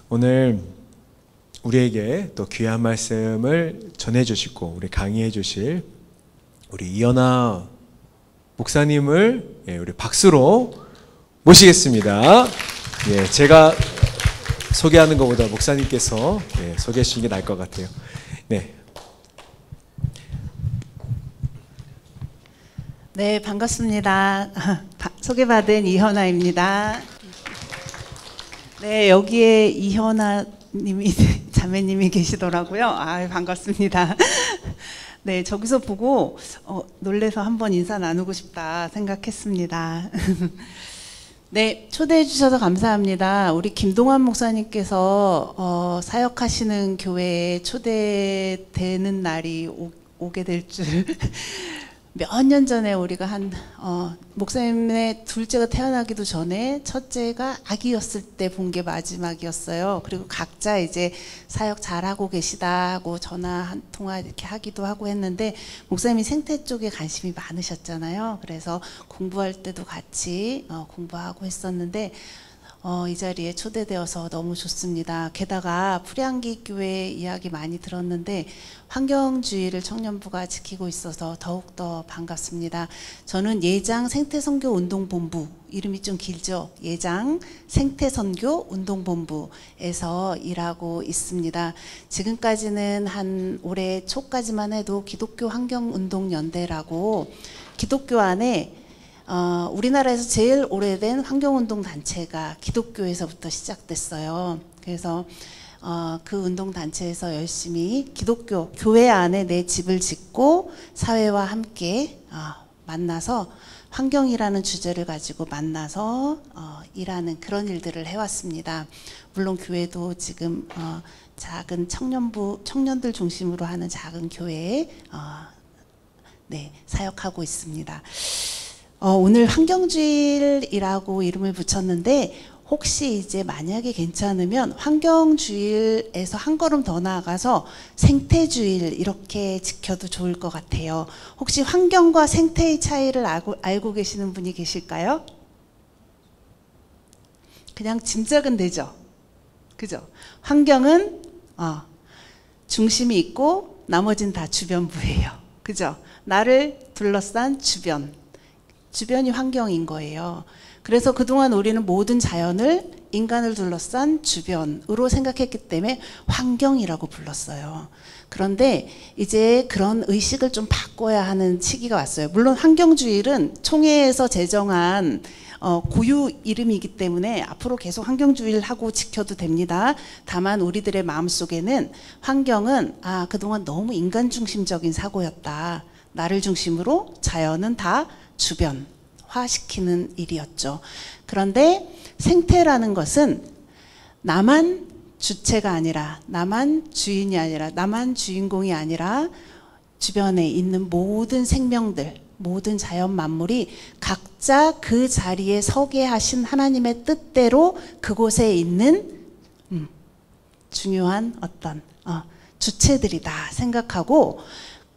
오늘 우리에게 또 귀한 말씀을 전해주시고 우리 강의해 주실 우리 이현아 목사님을 우리 박수로 모시겠습니다. 제가 소개하는 것보다 목사님께서 소개해 주시는 게 나을 것 같아요. 네, 반갑습니다. 소개받은 이현아입니다. 네, 여기에 이현아 님이 자매님이 계시더라고요. 반갑습니다. 네, 저기서 보고 놀래서 한번 인사 나누고 싶다 생각했습니다. 네, 초대해 주셔서 감사합니다. 우리 김동환 목사님께서 사역하시는 교회에 초대되는 날이 오게 될 줄 몇 년 전에 우리가 목사님의 둘째가 태어나기도 전에 첫째가 아기였을 때 본 게 마지막이었어요. 그리고 각자 이제 사역 잘하고 계시다 하고 전화 한 통화 이렇게 하기도 하고 했는데 목사님이 생태 쪽에 관심이 많으셨잖아요. 그래서 공부할 때도 같이 공부하고 했었는데 이 자리에 초대되어서 너무 좋습니다. 게다가 프리한기 교회 이야기 많이 들었는데 환경주의를 청년부가 지키고 있어서 더욱더 반갑습니다. 저는 예장 생태선교운동본부, 이름이 좀 길죠? 예장 생태선교운동본부에서 일하고 있습니다. 지금까지는 한 올해 초까지만 해도 기독교 환경운동연대라고 기독교 안에 우리나라에서 제일 오래된 환경운동 단체가 기독교에서부터 시작됐어요. 그래서 그 운동 단체에서 열심히 기독교 교회 안에 내 집을 짓고 사회와 함께 만나서 환경이라는 주제를 가지고 만나서 일하는 그런 일들을 해왔습니다. 물론 교회도 지금 작은 청년들 중심으로 하는 작은 교회에 사역하고 있습니다. 오늘 환경주일이라고 이름을 붙였는데 혹시 이제 만약에 괜찮으면 환경주일에서 한 걸음 더 나아가서 생태주일 이렇게 지켜도 좋을 것 같아요. 혹시 환경과 생태의 차이를 알고 계시는 분이 계실까요? 그냥 짐작은 되죠? 그죠? 환경은 중심이 있고 나머지는 다 주변부예요. 그죠? 나를 둘러싼 주변이 환경인 거예요. 그래서 그동안 우리는 모든 자연을 인간을 둘러싼 주변으로 생각했기 때문에 환경이라고 불렀어요. 그런데 이제 그런 의식을 좀 바꿔야 하는 시기가 왔어요. 물론 환경주일은 총회에서 제정한 고유 이름이기 때문에 앞으로 계속 환경주의를 하고 지켜도 됩니다. 다만 우리들의 마음속에는 환경은 그동안 너무 인간 중심적인 사고였다. 나를 중심으로 자연은 다 주변화시키는 일이었죠. 그런데 생태라는 것은 나만 주체가 아니라 나만 주인이 아니라 나만 주인공이 아니라 주변에 있는 모든 생명들 모든 자연 만물이 각자 그 자리에 서게 하신 하나님의 뜻대로 그곳에 있는 중요한 어떤 주체들이다 생각하고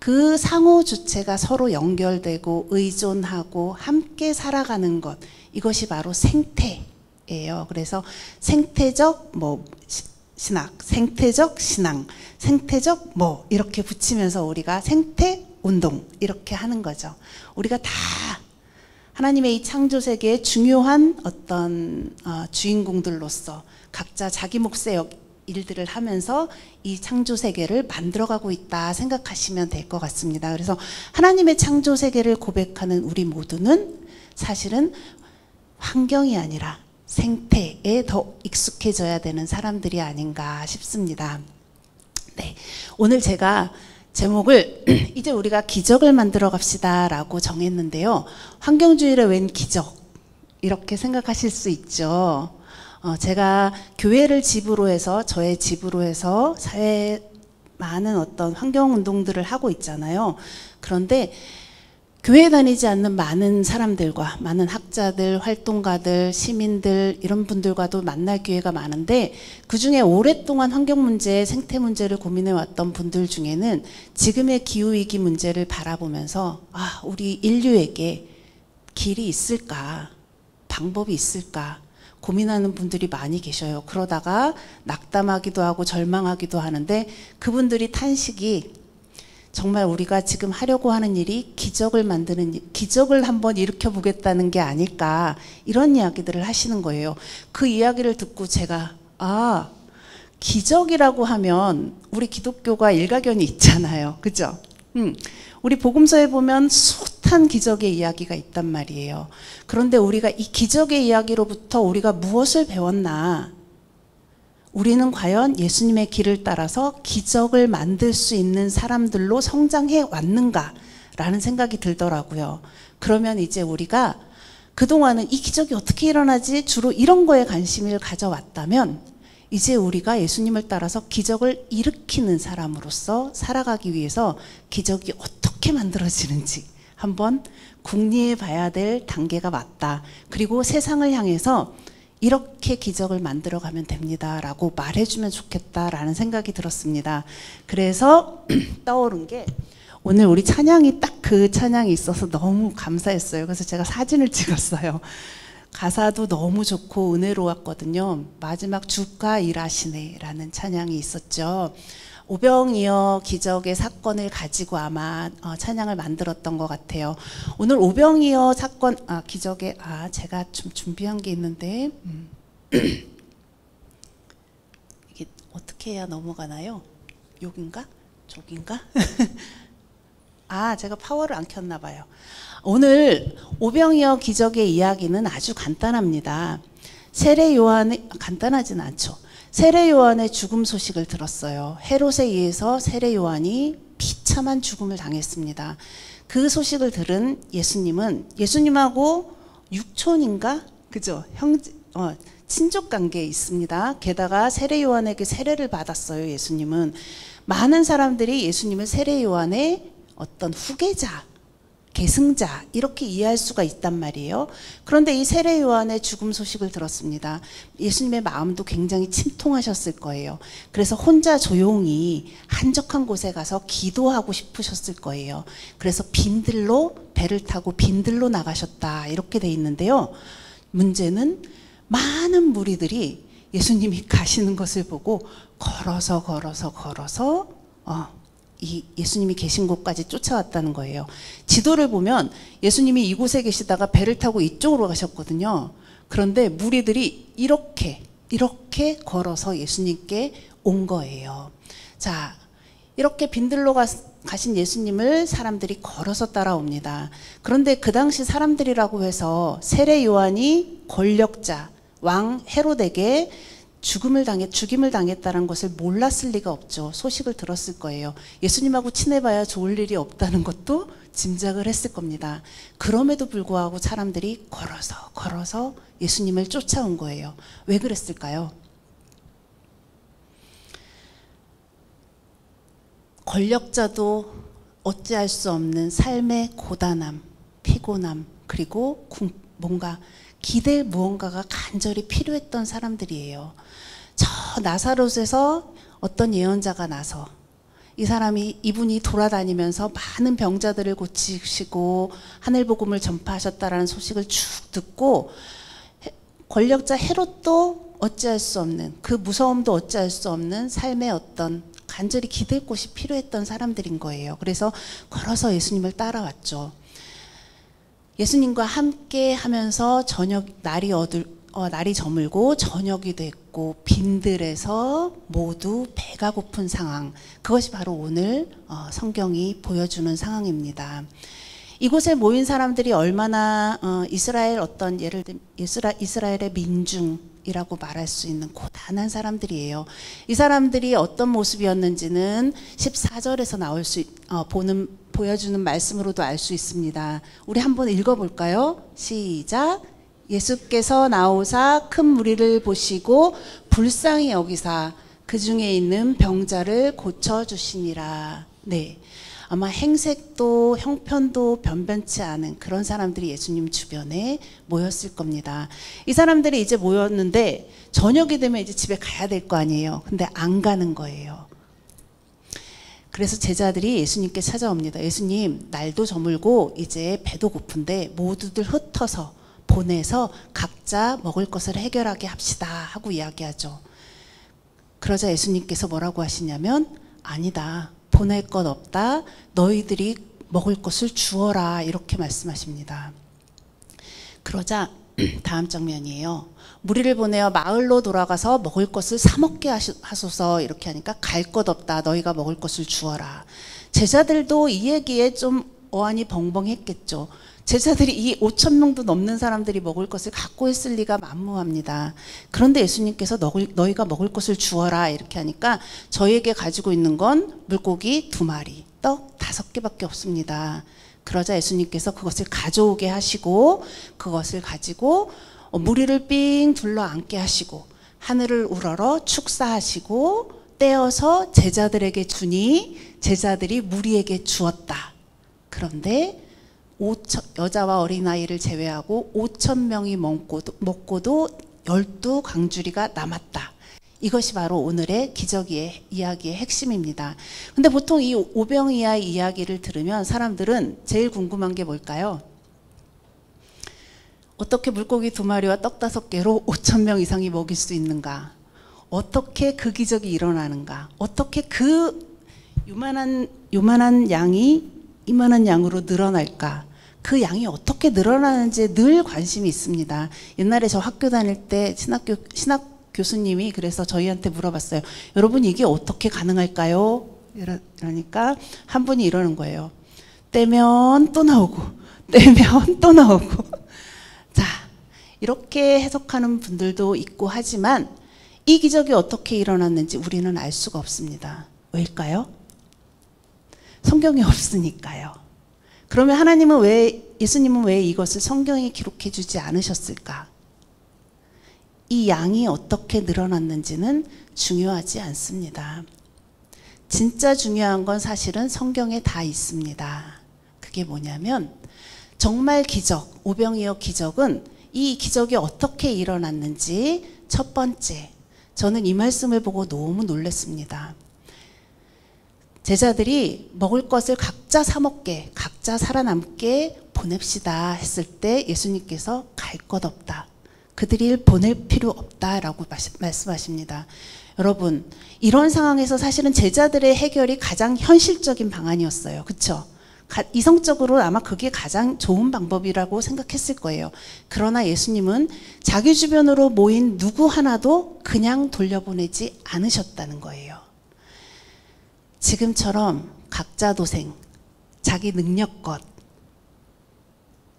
그 상호 주체가 서로 연결되고 의존하고 함께 살아가는 것, 이것이 바로 생태예요. 그래서 생태적 신학, 생태적 신앙, 생태적 이렇게 붙이면서 우리가 생태 운동 이렇게 하는 거죠. 우리가 다 하나님의 이 창조 세계의 중요한 어떤 주인공들로서 각자 자기 몫의 일들을 하면서 이 창조 세계를 만들어가고 있다 생각하시면 될 것 같습니다. 그래서 하나님의 창조 세계를 고백하는 우리 모두는 사실은 환경이 아니라 생태에 더 익숙해져야 되는 사람들이 아닌가 싶습니다. 네, 오늘 제가 제목을 이제 우리가 기적을 만들어 갑시다 라고 정했는데요. 환경주의를 웬 기적 이렇게 생각하실 수 있죠. 제가 교회를 집으로 해서 저의 집으로 해서 사회에 많은 어떤 환경운동들을 하고 있잖아요. 그런데 교회 다니지 않는 많은 사람들과 많은 학자들, 활동가들, 시민들 이런 분들과도 만날 기회가 많은데 그중에 오랫동안 환경 문제, 생태 문제를 고민해 왔던 분들 중에는 지금의 기후위기 문제를 바라보면서 우리 인류에게 길이 있을까? 방법이 있을까? 고민하는 분들이 많이 계셔요. 그러다가 낙담하기도 하고 절망하기도 하는데 그분들이 탄식이 정말 우리가 지금 하려고 하는 일이 기적을 만드는 일, 기적을 한번 일으켜 보겠다는 게 아닐까 이런 이야기들을 하시는 거예요. 그 이야기를 듣고 제가 기적이라고 하면 우리 기독교가 일가견이 있잖아요. 그죠? 우리 복음서에 보면 숱한 기적의 이야기가 있단 말이에요. 그런데 우리가 이 기적의 이야기로부터 우리가 무엇을 배웠나? 우리는 과연 예수님의 길을 따라서 기적을 만들 수 있는 사람들로 성장해 왔는가? 라는 생각이 들더라고요. 그러면 이제 우리가 그동안은 이 기적이 어떻게 일어나지? 주로 이런 거에 관심을 가져왔다면 이제 우리가 예수님을 따라서 기적을 일으키는 사람으로서 살아가기 위해서 기적이 어떻게 만들어지는지 한번 궁리해 봐야 될 단계가 왔다. 그리고 세상을 향해서 이렇게 기적을 만들어가면 됩니다 라고 말해주면 좋겠다라는 생각이 들었습니다. 그래서 떠오른 게 오늘 우리 찬양이 딱 그 찬양이 있어서 너무 감사했어요. 그래서 제가 사진을 찍었어요. 가사도 너무 좋고 은혜로웠거든요. 마지막 주가 일하시네 라는 찬양이 있었죠. 오병이어 기적의 사건을 가지고 아마 찬양을 만들었던 것 같아요. 오늘 오병이어 사건 기적의 제가 좀 준비한 게 있는데 이게 어떻게 해야 넘어가나요? 여긴가? 저긴가? 제가 파워를 안 켰나 봐요. 오늘 오병이어 기적의 이야기는 아주 간단합니다. 세례 요한의 간단하진 않죠. 세례 요한의 죽음 소식을 들었어요. 헤롯에 의해서 세례 요한이 비참한 죽음을 당했습니다. 그 소식을 들은 예수님은 예수님하고 육촌인가? 그죠? 친족 관계에 있습니다. 게다가 세례 요한에게 세례를 받았어요. 예수님은 많은 사람들이 예수님을 세례 요한의 어떤 후계자, 계승자 이렇게 이해할 수가 있단 말이에요. 그런데 이 세례 요한의 죽음 소식을 들었습니다. 예수님의 마음도 굉장히 침통하셨을 거예요. 그래서 혼자 조용히 한적한 곳에 가서 기도하고 싶으셨을 거예요. 그래서 빈들로 배를 타고 빈들로 나가셨다 이렇게 돼 있는데요. 문제는 많은 무리들이 예수님이 가시는 것을 보고 걸어서 이 예수님이 계신 곳까지 쫓아왔다는 거예요. 지도를 보면 예수님이 이곳에 계시다가 배를 타고 이쪽으로 가셨거든요. 그런데 무리들이 이렇게 걸어서 예수님께 온 거예요. 자, 이렇게 빈들로 가신 예수님을 사람들이 걸어서 따라옵니다. 그런데 그 당시 사람들이라고 해서 세례 요한이 권력자 왕 헤롯에게 죽임을 당했다는 것을 몰랐을 리가 없죠. 소식을 들었을 거예요. 예수님하고 친해봐야 좋을 일이 없다는 것도 짐작을 했을 겁니다. 그럼에도 불구하고 사람들이 걸어서 예수님을 쫓아온 거예요. 왜 그랬을까요? 권력자도 어찌할 수 없는 삶의 고단함, 피곤함, 그리고 뭔가 기댈 무언가가 간절히 필요했던 사람들이에요. 저 나사롯에서 어떤 예언자가 나서 이분이 돌아다니면서 많은 병자들을 고치시고 하늘복음을 전파하셨다라는 소식을 쭉 듣고 권력자 헤롯도 어찌할 수 없는 그 무서움도 어찌할 수 없는 삶의 어떤 간절히 기댈 곳이 필요했던 사람들인 거예요. 그래서 걸어서 예수님을 따라왔죠. 예수님과 함께 하면서 날이 저물고 저녁이 됐고 빈들에서 모두 배가 고픈 상황, 그것이 바로 오늘 성경이 보여주는 상황입니다. 이곳에 모인 사람들이 얼마나 이스라엘 어떤 예를 들면 이스라엘의 민중이라고 말할 수 있는 고단한 사람들이에요. 이 사람들이 어떤 모습이었는지는 14절에서 보여주는 말씀으로도 알 수 있습니다. 우리 한번 읽어볼까요? 시작. 예수께서 나오사 큰 무리를 보시고 불쌍히 여기사 그 중에 있는 병자를 고쳐주시니라. 네, 아마 행색도 형편도 변변치 않은 그런 사람들이 예수님 주변에 모였을 겁니다. 이 사람들이 이제 모였는데 저녁이 되면 이제 집에 가야 될 거 아니에요. 근데 안 가는 거예요. 그래서 제자들이 예수님께 찾아옵니다. 예수님, 날도 저물고 이제 배도 고픈데 모두들 흩어서 보내서 각자 먹을 것을 해결하게 합시다 하고 이야기하죠. 그러자 예수님께서 뭐라고 하시냐면 아니다. 보낼 것 없다. 너희들이 먹을 것을 주어라. 이렇게 말씀하십니다. 그러자 다음 장면이에요. 무리를 보내어 마을로 돌아가서 먹을 것을 사 먹게 하소서. 이렇게 하니까 갈 것 없다. 너희가 먹을 것을 주어라. 제자들도 이 얘기에 좀 어안이 벙벙했겠죠. 제자들이 이 5천 명도 넘는 사람들이 먹을 것을 갖고 있을 리가 만무합니다. 그런데 예수님께서 너희가 먹을 것을 주어라 이렇게 하니까 저희에게 가지고 있는 건 물고기 2마리, 떡 5개밖에 없습니다. 그러자 예수님께서 그것을 가져오게 하시고 그것을 가지고 무리를 삥 둘러 앉게 하시고 하늘을 우러러 축사하시고 떼어서 제자들에게 주니 제자들이 무리에게 주었다. 그런데 여자와 어린아이를 제외하고 5천 명이 먹고도 12강주리가 남았다. 이것이 바로 오늘의 기적의 이야기의 핵심입니다. 근데 보통 이 오병이어의 이야기를 들으면 사람들은 제일 궁금한 게 뭘까요? 어떻게 물고기 2마리와 떡 5개로 5천 명 이상이 먹일 수 있는가? 어떻게 그 기적이 일어나는가? 어떻게 그 요만한 양이 이만한 양으로 늘어날까? 그 양이 어떻게 늘어나는지 늘 관심이 있습니다. 옛날에 저 학교 다닐 때 신학 교수님이 그래서 저희한테 물어봤어요. 여러분 이게 어떻게 가능할까요? 이러니까 한 분이 이러는 거예요. 떼면 또 나오고 떼면 또 나오고 자 이렇게 해석하는 분들도 있고 하지만 이 기적이 어떻게 일어났는지 우리는 알 수가 없습니다. 왜일까요? 성경이 없으니까요. 그러면 예수님은 왜 이것을 성경에 기록해 주지 않으셨을까? 이 양이 어떻게 늘어났는지는 중요하지 않습니다. 진짜 중요한 건 사실은 성경에 다 있습니다. 그게 뭐냐면 정말 기적, 오병이어 기적은 이 기적이 어떻게 일어났는지 첫 번째, 저는 이 말씀을 보고 너무 놀랐습니다. 제자들이 먹을 것을 각자 사 먹게, 각자 살아남게 보냅시다 했을 때 예수님께서 갈 것 없다. 그들이 보낼 필요 없다라고 말씀하십니다. 여러분, 이런 상황에서 사실은 제자들의 해결이 가장 현실적인 방안이었어요. 그렇죠? 이성적으로 아마 그게 가장 좋은 방법이라고 생각했을 거예요. 그러나 예수님은 자기 주변으로 모인 누구 하나도 그냥 돌려보내지 않으셨다는 거예요. 지금처럼 각자 도생, 자기 능력껏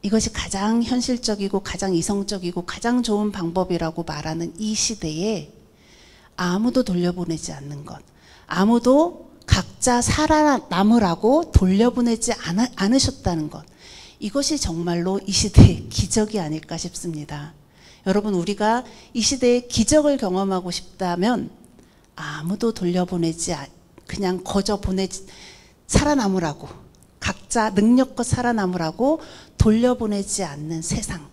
이것이 가장 현실적이고 가장 이성적이고 가장 좋은 방법이라고 말하는 이 시대에 아무도 돌려보내지 않는 것, 아무도 각자 살아남으라고 돌려보내지 않으셨다는 것, 이것이 정말로 이 시대의 기적이 아닐까 싶습니다. 여러분, 우리가 이 시대의 기적을 경험하고 싶다면 아무도 돌려보내지 그냥 살아남으라고, 각자 능력껏 살아남으라고 돌려보내지 않는 세상,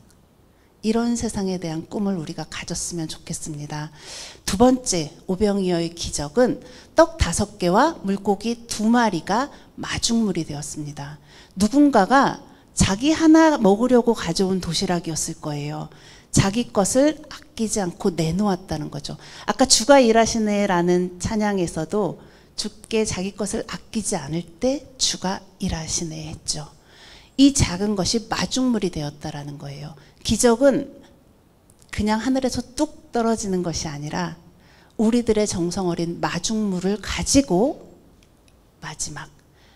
이런 세상에 대한 꿈을 우리가 가졌으면 좋겠습니다. 두 번째, 오병이어의 기적은 떡 5개와 물고기 2마리가 마중물이 되었습니다. 누군가가 자기 하나 먹으려고 가져온 도시락이었을 거예요. 자기 것을 아끼지 않고 내놓았다는 거죠. 아까 주가 일하시네라는 찬양에서도 주께 자기 것을 아끼지 않을 때 주가 일하시네 했죠. 이 작은 것이 마중물이 되었다라는 거예요. 기적은 그냥 하늘에서 뚝 떨어지는 것이 아니라 우리들의 정성 어린 마중물을 가지고 마지막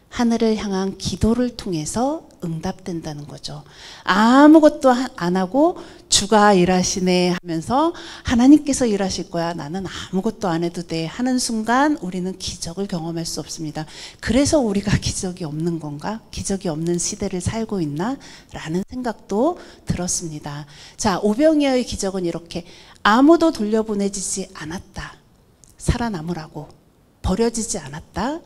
하늘을 향한 기도를 통해서 응답된다는 거죠. 아무것도 안 하고 주가 일하시네 하면서 하나님께서 일하실 거야, 나는 아무것도 안 해도 돼 하는 순간 우리는 기적을 경험할 수 없습니다. 그래서 우리가 기적이 없는 건가? 기적이 없는 시대를 살고 있나? 라는 생각도 들었습니다. 자, 오병이어의 기적은 이렇게 아무도 돌려보내지지 않았다. 살아남으라고. 버려지지 않았다.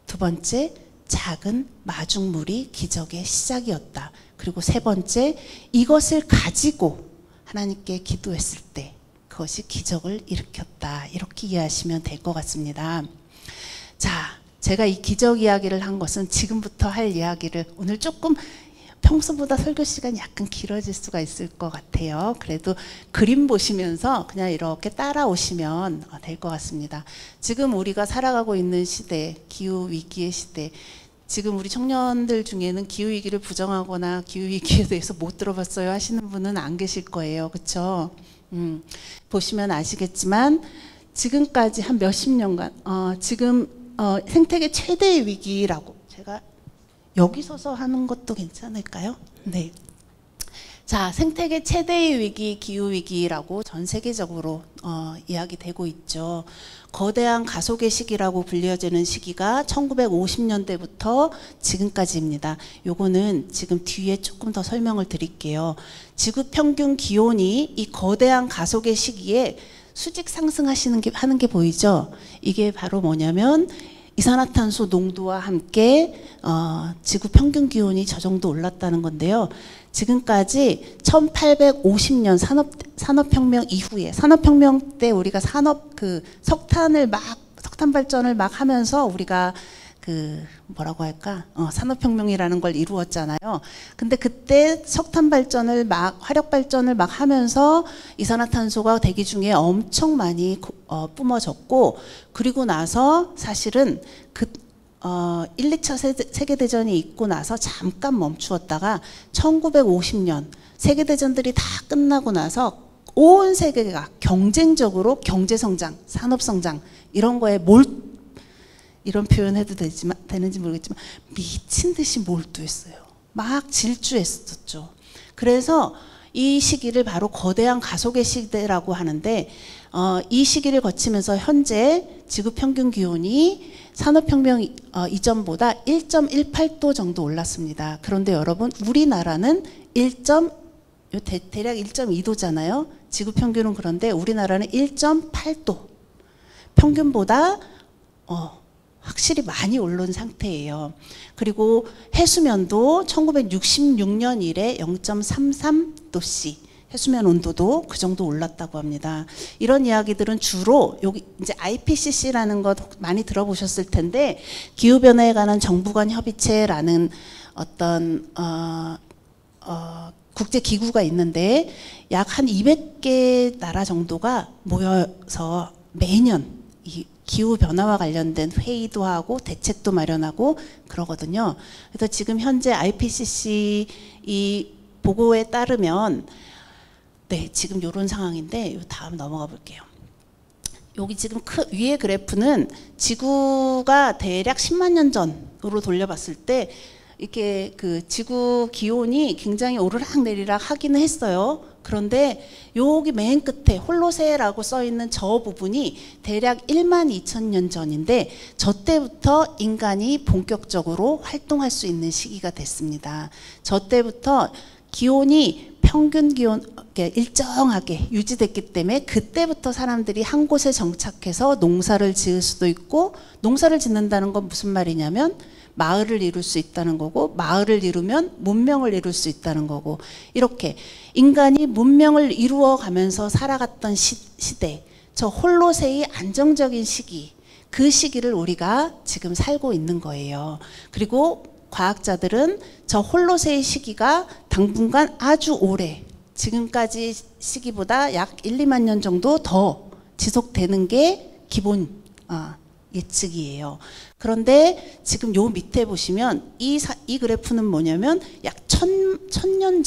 두 번째, 작은 마중물이 기적의 시작이었다. 그리고 세 번째, 이것을 가지고 하나님께 기도했을 때 그것이 기적을 일으켰다. 이렇게 이해하시면 될 것 같습니다. 자, 제가 이 기적 이야기를 한 것은 지금부터 할 이야기를 오늘 조금 평소보다 설교 시간이 약간 길어질 수가 있을 것 같아요. 그래도 그림 보시면서 그냥 이렇게 따라오시면 될 것 같습니다. 지금 우리가 살아가고 있는 시대, 기후위기의 시대, 지금 우리 청년들 중에는 기후위기를 부정하거나 기후위기에 대해서 못 들어봤어요 하시는 분은 안 계실 거예요. 그렇죠? 보시면 아시겠지만 지금까지 한 몇십 년간 지금 생태계 최대의 위기라고, 제가 여기 서서 하는 것도 괜찮을까요? 네. 자, 생태계 최대의 위기, 기후위기라고 전 세계적으로 이야기되고 있죠. 거대한 가속의 시기라고 불려지는 시기가 1950년대부터 지금까지입니다. 요거는 지금 뒤에 조금 더 설명을 드릴게요. 지구 평균 기온이 이 거대한 가속의 시기에 수직 하는 게 보이죠? 이게 바로 뭐냐면 이산화탄소 농도와 함께 지구 평균 기온이 저 정도 올랐다는 건데요. 지금까지 1850년 산업혁명 이후에, 산업혁명 때 우리가 석탄 발전을 막 하면서 우리가 뭐라고 할까? 산업혁명이라는 걸 이루었잖아요. 근데 그때 석탄 발전을 화력 발전을 막 하면서 이산화탄소가 대기 중에 엄청 많이 뿜어졌고, 그리고 나서 사실은 1, 2차 세계대전이 있고 나서 잠깐 멈추었다가 1950년 세계대전들이 다 끝나고 나서 온 세계가 경쟁적으로 경제성장, 산업성장 이런 거에 이런 표현 해도 되는지 모르겠지만 미친 듯이 몰두했어요. 막 질주했었죠. 그래서 이 시기를 바로 거대한 가속의 시대라고 하는데, 이 시기를 거치면서 현재 지구 평균 기온이 산업혁명 이전보다 1.18도 정도 올랐습니다. 그런데 여러분, 우리나라는 대략 1.2도잖아요. 지구 평균은. 그런데 우리나라는 1.8도. 평균보다 확실히 많이 오른 상태예요. 그리고 해수면도 1966년 이래 0.33도씨, 해수면 온도도 그 정도 올랐다고 합니다. 이런 이야기들은 주로 여기 이제 IPCC라는 것 많이 들어보셨을 텐데, 기후변화에 관한 정부 간 협의체라는 어떤 국제기구가 있는데 약 한 200개 나라 정도가 모여서 매년 이 기후변화와 관련된 회의도 하고 대책도 마련하고 그러거든요. 그래서 지금 현재 IPCC 이 보고에 따르면, 네, 지금 이런 상황인데, 다음 넘어가 볼게요. 여기 지금 위에 그래프는 지구가 대략 10만 년 전으로 돌려봤을 때 이렇게 지구 기온이 굉장히 오르락내리락 하기는 했어요. 그런데 여기 맨 끝에 홀로세라고 써 있는 저 부분이 대략 1만 2천 년 전인데, 저 때부터 인간이 본격적으로 활동할 수 있는 시기가 됐습니다. 저 때부터 기온이 평균 기온 일정하게 유지됐기 때문에 그때부터 사람들이 한 곳에 정착해서 농사를 지을 수도 있고, 농사를 짓는다는 건 무슨 말이냐면 마을을 이룰 수 있다는 거고, 마을을 이루면 문명을 이룰 수 있다는 거고, 이렇게 인간이 문명을 이루어 가면서 살아갔던 시대, 저 홀로세의 안정적인 시기, 그 시기를 우리가 지금 살고 있는 거예요. 그리고 과학자들은 저 홀로세의 시기가 당분간 아주 오래, 지금까지 시기보다 약 1, 2만 년 정도 더 지속되는 게 기본 예측이에요. 그런데 지금 요 밑에 보시면 이 그래프는 뭐냐면 약 1000년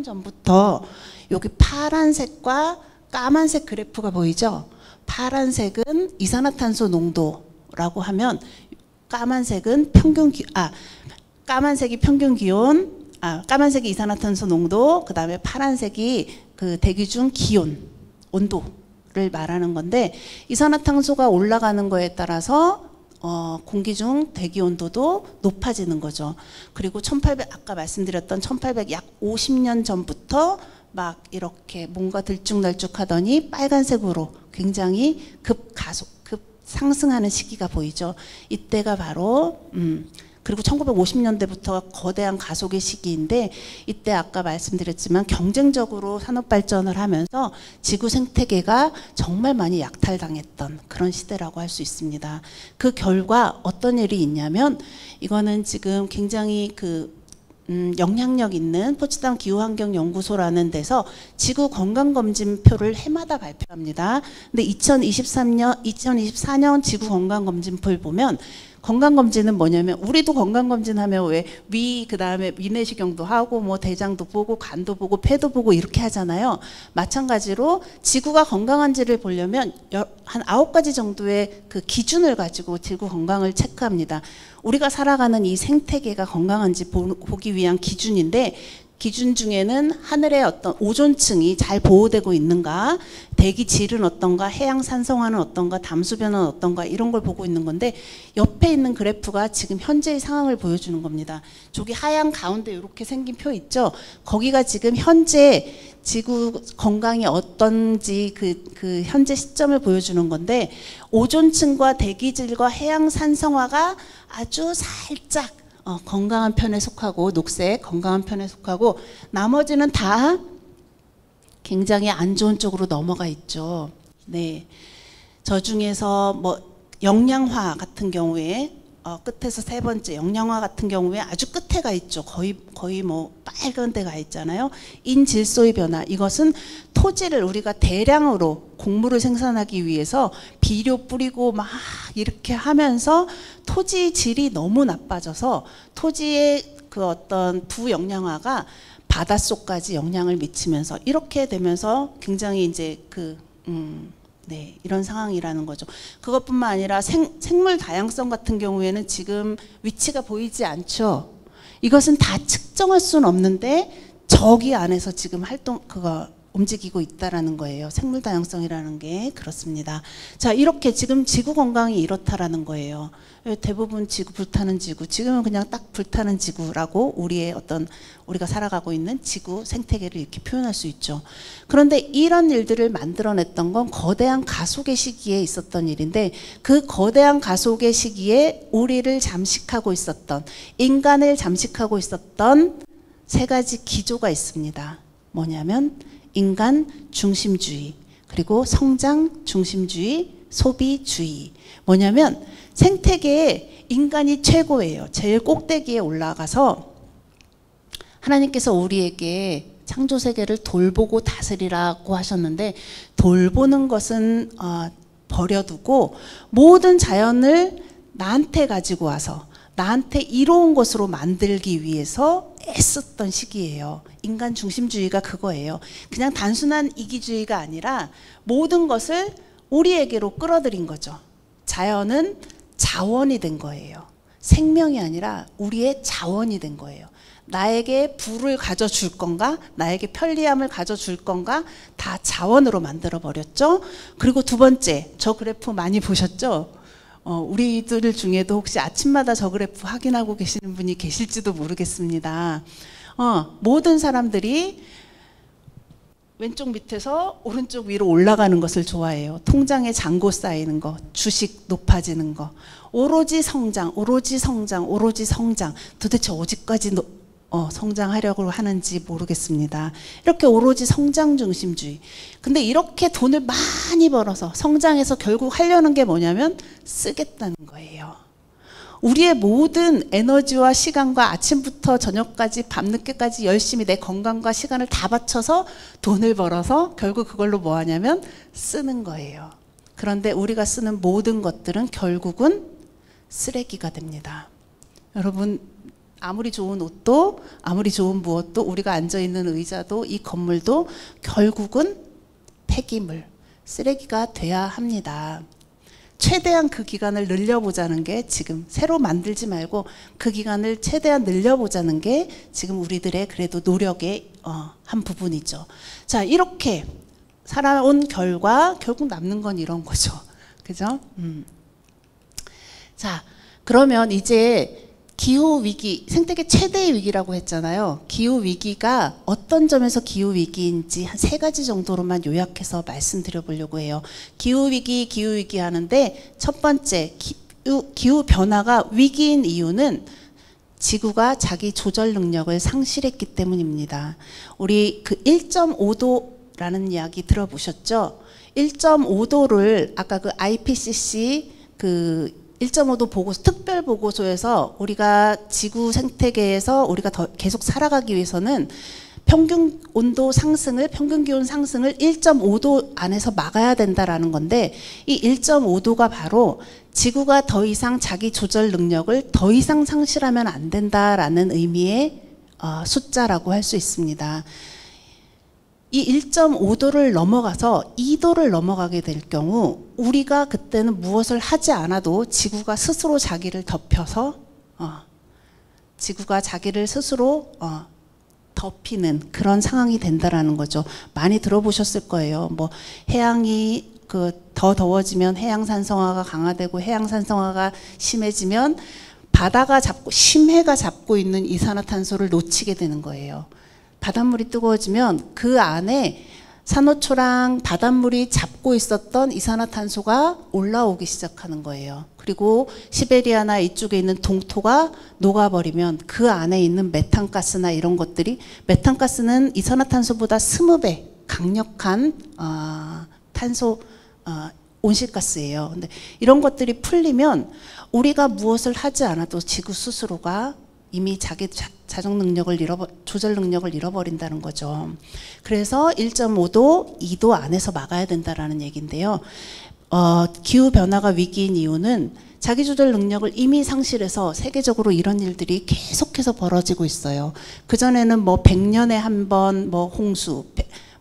전부터 여기 파란색과 까만색 그래프가 보이죠? 파란색은 이산화탄소 농도라고 하면, 까만색이 평균 기온, 까만색이 이산화탄소 농도, 그 다음에 파란색이 대기 중 기온, 온도를 말하는 건데, 이산화탄소가 올라가는 거에 따라서 공기 중 대기 온도도 높아지는 거죠. 그리고 아까 말씀드렸던 1800 약 50년 전부터 막 이렇게 뭔가 들쭉날쭉하더니 빨간색으로 굉장히 급 상승하는 시기가 보이죠. 이때가 바로 그리고 1950년대부터 거대한 가속의 시기인데, 이때 아까 말씀드렸지만 경쟁적으로 산업 발전을 하면서 지구 생태계가 정말 많이 약탈당했던 그런 시대라고 할 수 있습니다. 그 결과 어떤 일이 있냐면, 이거는 지금 굉장히 영향력 있는 포츠담 기후환경연구소라는 데서 지구 건강검진표를 해마다 발표합니다. 근데 2024년 지구 건강검진표를 보면 건강검진은 뭐냐면 우리도 건강검진 하면 왜 그 다음에 위내시경도 하고 뭐 대장도 보고 간도 보고 폐도 보고 이렇게 하잖아요. 마찬가지로 지구가 건강한지를 보려면 한 9가지 정도의 그 기준을 가지고 지구 건강을 체크합니다. 우리가 살아가는 이 생태계가 건강한지 보기 위한 기준인데 기준 중에는 하늘의 어떤 오존층이 잘 보호되고 있는가, 대기 질은 어떤가, 해양 산성화는 어떤가, 담수변은 어떤가 이런 걸 보고 있는 건데 옆에 있는 그래프가 지금 현재의 상황을 보여주는 겁니다. 저기 하얀 가운데 이렇게 생긴 표 있죠? 거기가 지금 현재 지구 건강이 어떤지 그 현재 시점을 보여주는 건데 오존층과 대기질과 해양 산성화가 아주 살짝 건강한 편에 속하고 녹색 건강한 편에 속하고 나머지는 다 굉장히 안 좋은 쪽으로 넘어가 있죠. 네, 저 중에서 뭐 영양화 같은 경우에 끝에서 세 번째 영양화 같은 경우에 아주 끝에 가 있죠. 거의 뭐 빨간 데 가 있잖아요. 인질소의 변화, 이것은 토지를 우리가 대량으로 곡물을 생산하기 위해서 비료 뿌리고 막 이렇게 하면서 토지 질이 너무 나빠져서 토지의 그 어떤 부영양화가 바닷속까지 영향을 미치면서 이렇게 되면서 굉장히 이제 네, 이런 상황이라는 거죠. 그것뿐만 아니라 생물 다양성 같은 경우에는 지금 위치가 보이지 않죠. 이것은 다 측정할 수는 없는데 저기 안에서 지금 움직이고 있다라는 거예요. 생물 다양성이라는 게 그렇습니다. 자, 이렇게 지금 지구 건강이 이렇다라는 거예요. 대부분 지구 불타는 지구, 지금은 그냥 딱 불타는 지구라고 우리가 살아가고 있는 지구 생태계를 이렇게 표현할 수 있죠. 그런데 이런 일들을 만들어냈던 건 거대한 가속의 시기에 있었던 일인데 그 거대한 가속의 시기에 우리를 잠식하고 있었던, 인간을 잠식하고 있었던 세 가지 기조가 있습니다. 뭐냐면 인간 중심주의, 그리고 성장 중심주의, 소비주의. 뭐냐면 생태계에 인간이 최고예요. 제일 꼭대기에 올라가서 하나님께서 우리에게 창조세계를 돌보고 다스리라고 하셨는데 돌보는 것은 버려두고 모든 자연을 나한테 가지고 와서 나한테 이로운 것으로 만들기 위해서 애썼던 시기예요. 인간 중심주의가 그거예요. 그냥 단순한 이기주의가 아니라 모든 것을 우리에게로 끌어들인 거죠. 자연은 자원이 된 거예요. 생명이 아니라 우리의 자원이 된 거예요. 나에게 부를 가져줄 건가, 나에게 편리함을 가져줄 건가, 다 자원으로 만들어 버렸죠. 그리고 두 번째, 저 그래프 많이 보셨죠? 우리들 중에도 혹시 아침마다 저 그래프 확인하고 계시는 분이 계실지도 모르겠습니다. 모든 사람들이 왼쪽 밑에서 오른쪽 위로 올라가는 것을 좋아해요. 통장에 잔고 쌓이는 거, 주식 높아지는 거, 오로지 성장, 오로지 성장, 오로지 성장. 도대체 어디까지 성장하려고 하는지 모르겠습니다. 이렇게 오로지 성장 중심주의. 근데 이렇게 돈을 많이 벌어서 성장해서 결국 하려는 게 뭐냐면 쓰겠다는 거예요. 우리의 모든 에너지와 시간과 아침부터 저녁까지 밤늦게까지 열심히 내 건강과 시간을 다 바쳐서 돈을 벌어서 결국 그걸로 뭐 하냐면 쓰는 거예요. 그런데 우리가 쓰는 모든 것들은 결국은 쓰레기가 됩니다. 여러분, 아무리 좋은 옷도, 아무리 좋은 무엇도, 우리가 앉아있는 의자도, 이 건물도 결국은 폐기물, 쓰레기가 돼야 합니다. 최대한 그 기간을 늘려보자는 게 지금 새로 만들지 말고 그 기간을 최대한 늘려보자는 게 지금 우리들의 그래도 노력의 한 부분이죠. 자, 이렇게 살아온 결과 결국 남는 건 이런 거죠. 그죠? 자, 그러면 이제 기후위기, 생태계 최대의 위기라고 했잖아요. 기후위기가 어떤 점에서 기후위기인지 한 3가지 정도로만 요약해서 말씀드려 보려고 해요. 기후위기 하는데 첫 번째, 기후변화가 위기인 이유는 지구가 자기 조절 능력을 상실했기 때문입니다. 우리 그 1.5도라는 이야기 들어보셨죠? 1.5도를 아까 그 IPCC 1.5도 보고서, 특별 보고서에서 우리가 지구 생태계에서 우리가 더 계속 살아가기 위해서는 평균 온도 상승을, 평균 기온 상승을 1.5도 안에서 막아야 된다라는 건데, 이 1.5도가 바로 지구가 더 이상 자기 조절 능력을 더 이상 상실하면 안 된다라는 의미의 숫자라고 할 수 있습니다. 이 1.5도를 넘어가서 2도를 넘어가게 될 경우 우리가 그때는 무엇을 하지 않아도 지구가 스스로 자기를 덮여서 지구가 자기를 스스로 덮이는 그런 상황이 된다라는 거죠. 많이 들어보셨을 거예요. 뭐 해양이 더 더워지면 해양 산성화가 강화되고 해양 산성화가 심해지면 바다가 잡고 심해가 잡고 있는 이산화탄소를 놓치게 되는 거예요. 바닷물이 뜨거워지면 그 안에 산호초랑 바닷물이 잡고 있었던 이산화탄소가 올라오기 시작하는 거예요. 그리고 시베리아나 이쪽에 있는 동토가 녹아버리면 그 안에 있는 메탄가스나 이런 것들이, 메탄가스는 이산화탄소보다 20배 강력한 탄소 온실가스예요. 근데 이런 것들이 풀리면 우리가 무엇을 하지 않아도 지구 스스로가 이미 자기 자정 능력을 조절 능력을 잃어버린다는 거죠. 그래서 1.5도, 2도 안에서 막아야 된다라는 얘기인데요. 기후 변화가 위기인 이유는 자기 조절 능력을 이미 상실해서 세계적으로 이런 일들이 계속해서 벌어지고 있어요. 그 전에는 뭐 100년에 한 번 뭐 홍수,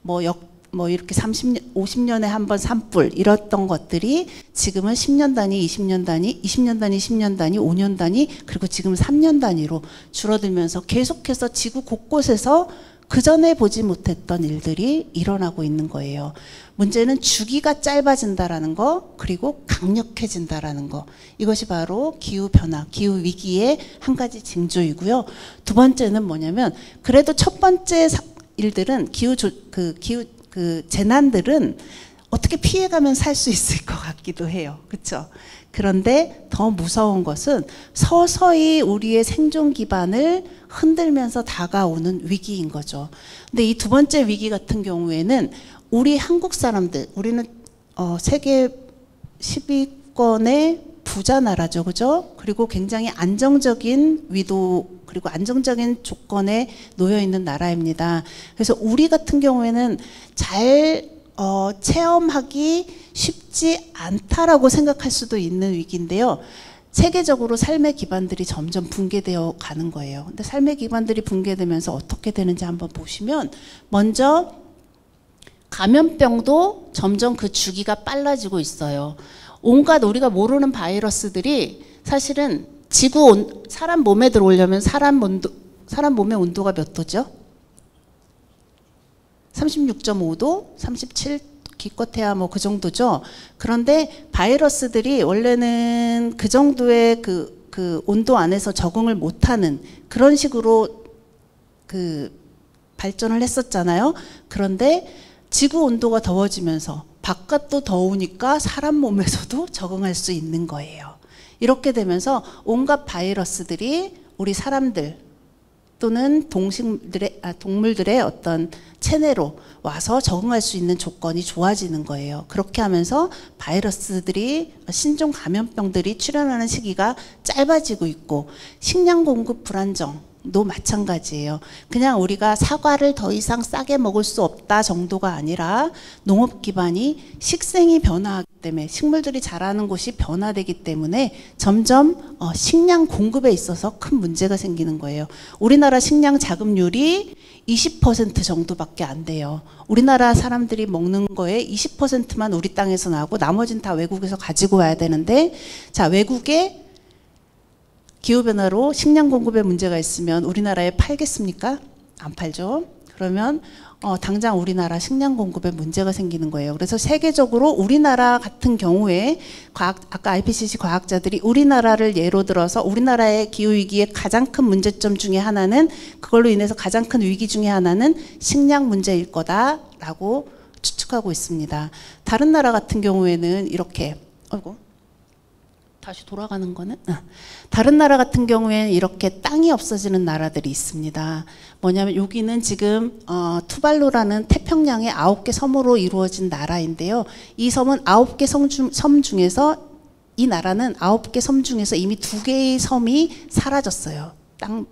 뭐 이렇게 50년에 한 번 산불 이랬던 것들이 지금은 10년 단위, 20년 단위, 20년 단위, 10년 단위, 5년 단위, 그리고 지금 3년 단위로 줄어들면서 계속해서 지구 곳곳에서 그전에 보지 못했던 일들이 일어나고 있는 거예요. 문제는 주기가 짧아진다라는 거, 그리고 강력해진다라는 거. 이것이 바로 기후 변화, 기후 위기의 한 가지 징조이고요. 두 번째는 뭐냐면, 그래도 첫 번째 일들은 재난들은 어떻게 피해가면 살 수 있을 것 같기도 해요. 그렇죠? 그런데 더 무서운 것은 서서히 우리의 생존 기반을 흔들면서 다가오는 위기인 거죠. 근데 이 두 번째 위기 같은 경우에는 우리 한국 사람들, 우리는 세계 10위권의 부자 나라죠. 그죠? 그리고 굉장히 안정적인 위도, 그리고 안정적인 조건에 놓여 있는 나라입니다. 그래서 우리 같은 경우에는 잘 체험하기 쉽지 않다라고 생각할 수도 있는 위기인데요. 세계적으로 삶의 기반들이 점점 붕괴되어 가는 거예요. 근데 삶의 기반들이 붕괴되면서 어떻게 되는지 한번 보시면, 먼저 감염병도 점점 그 주기가 빨라지고 있어요. 온갖 우리가 모르는 바이러스들이 사실은 사람 몸에 들어오려면 사람 몸의 온도가 몇 도죠? 36.5도, 37, 기껏해야 뭐 그 정도죠. 그런데 바이러스들이 원래는 그 정도의 그 온도 안에서 적응을 못하는 그런 식으로 발전을 했었잖아요. 그런데 지구 온도가 더워지면서 바깥도 더우니까 사람 몸에서도 적응할 수 있는 거예요. 이렇게 되면서 온갖 바이러스들이 우리 사람들 또는 동물들의 어떤 체내로 와서 적응할 수 있는 조건이 좋아지는 거예요. 그렇게 하면서 바이러스들이, 신종 감염병들이 출현하는 시기가 짧아지고 있고, 식량 공급 불안정도 마찬가지예요. 그냥 우리가 사과를 더 이상 싸게 먹을 수 없다 정도가 아니라 농업 기반이 식생이 변화하기 때문에, 식물들이 자라는 곳이 변화되기 때문에 점점 식량 공급에 있어서 큰 문제가 생기는 거예요. 우리나라 식량 자급률이 20% 정도밖에 안 돼요. 우리나라 사람들이 먹는 거에 20%만 우리 땅에서 나고 나머지는 다 외국에서 가지고 와야 되는데, 자, 외국에 기후변화로 식량 공급에 문제가 있으면 우리나라에 팔겠습니까? 안 팔죠. 그러면 당장 우리나라 식량 공급에 문제가 생기는 거예요. 그래서 세계적으로 우리나라 같은 경우에 아까 IPCC 과학자들이 우리나라를 예로 들어서 우리나라의 기후위기의 가장 큰 문제점 중에 하나는, 그걸로 인해서 가장 큰 위기 중에 하나는 식량 문제일 거다라고 추측하고 있습니다. 다른 나라 같은 경우에는 이렇게, 다시 돌아가는 거는? 다른 나라 같은 경우에는 이렇게 땅이 없어지는 나라들이 있습니다. 뭐냐면 여기는 지금 투발루라는 태평양의 9개 섬으로 이루어진 나라인데요. 이 섬은 9개 섬 중에서 이 나라는 9개 섬 중에서 이미 2개의 섬이 사라졌어요. 땅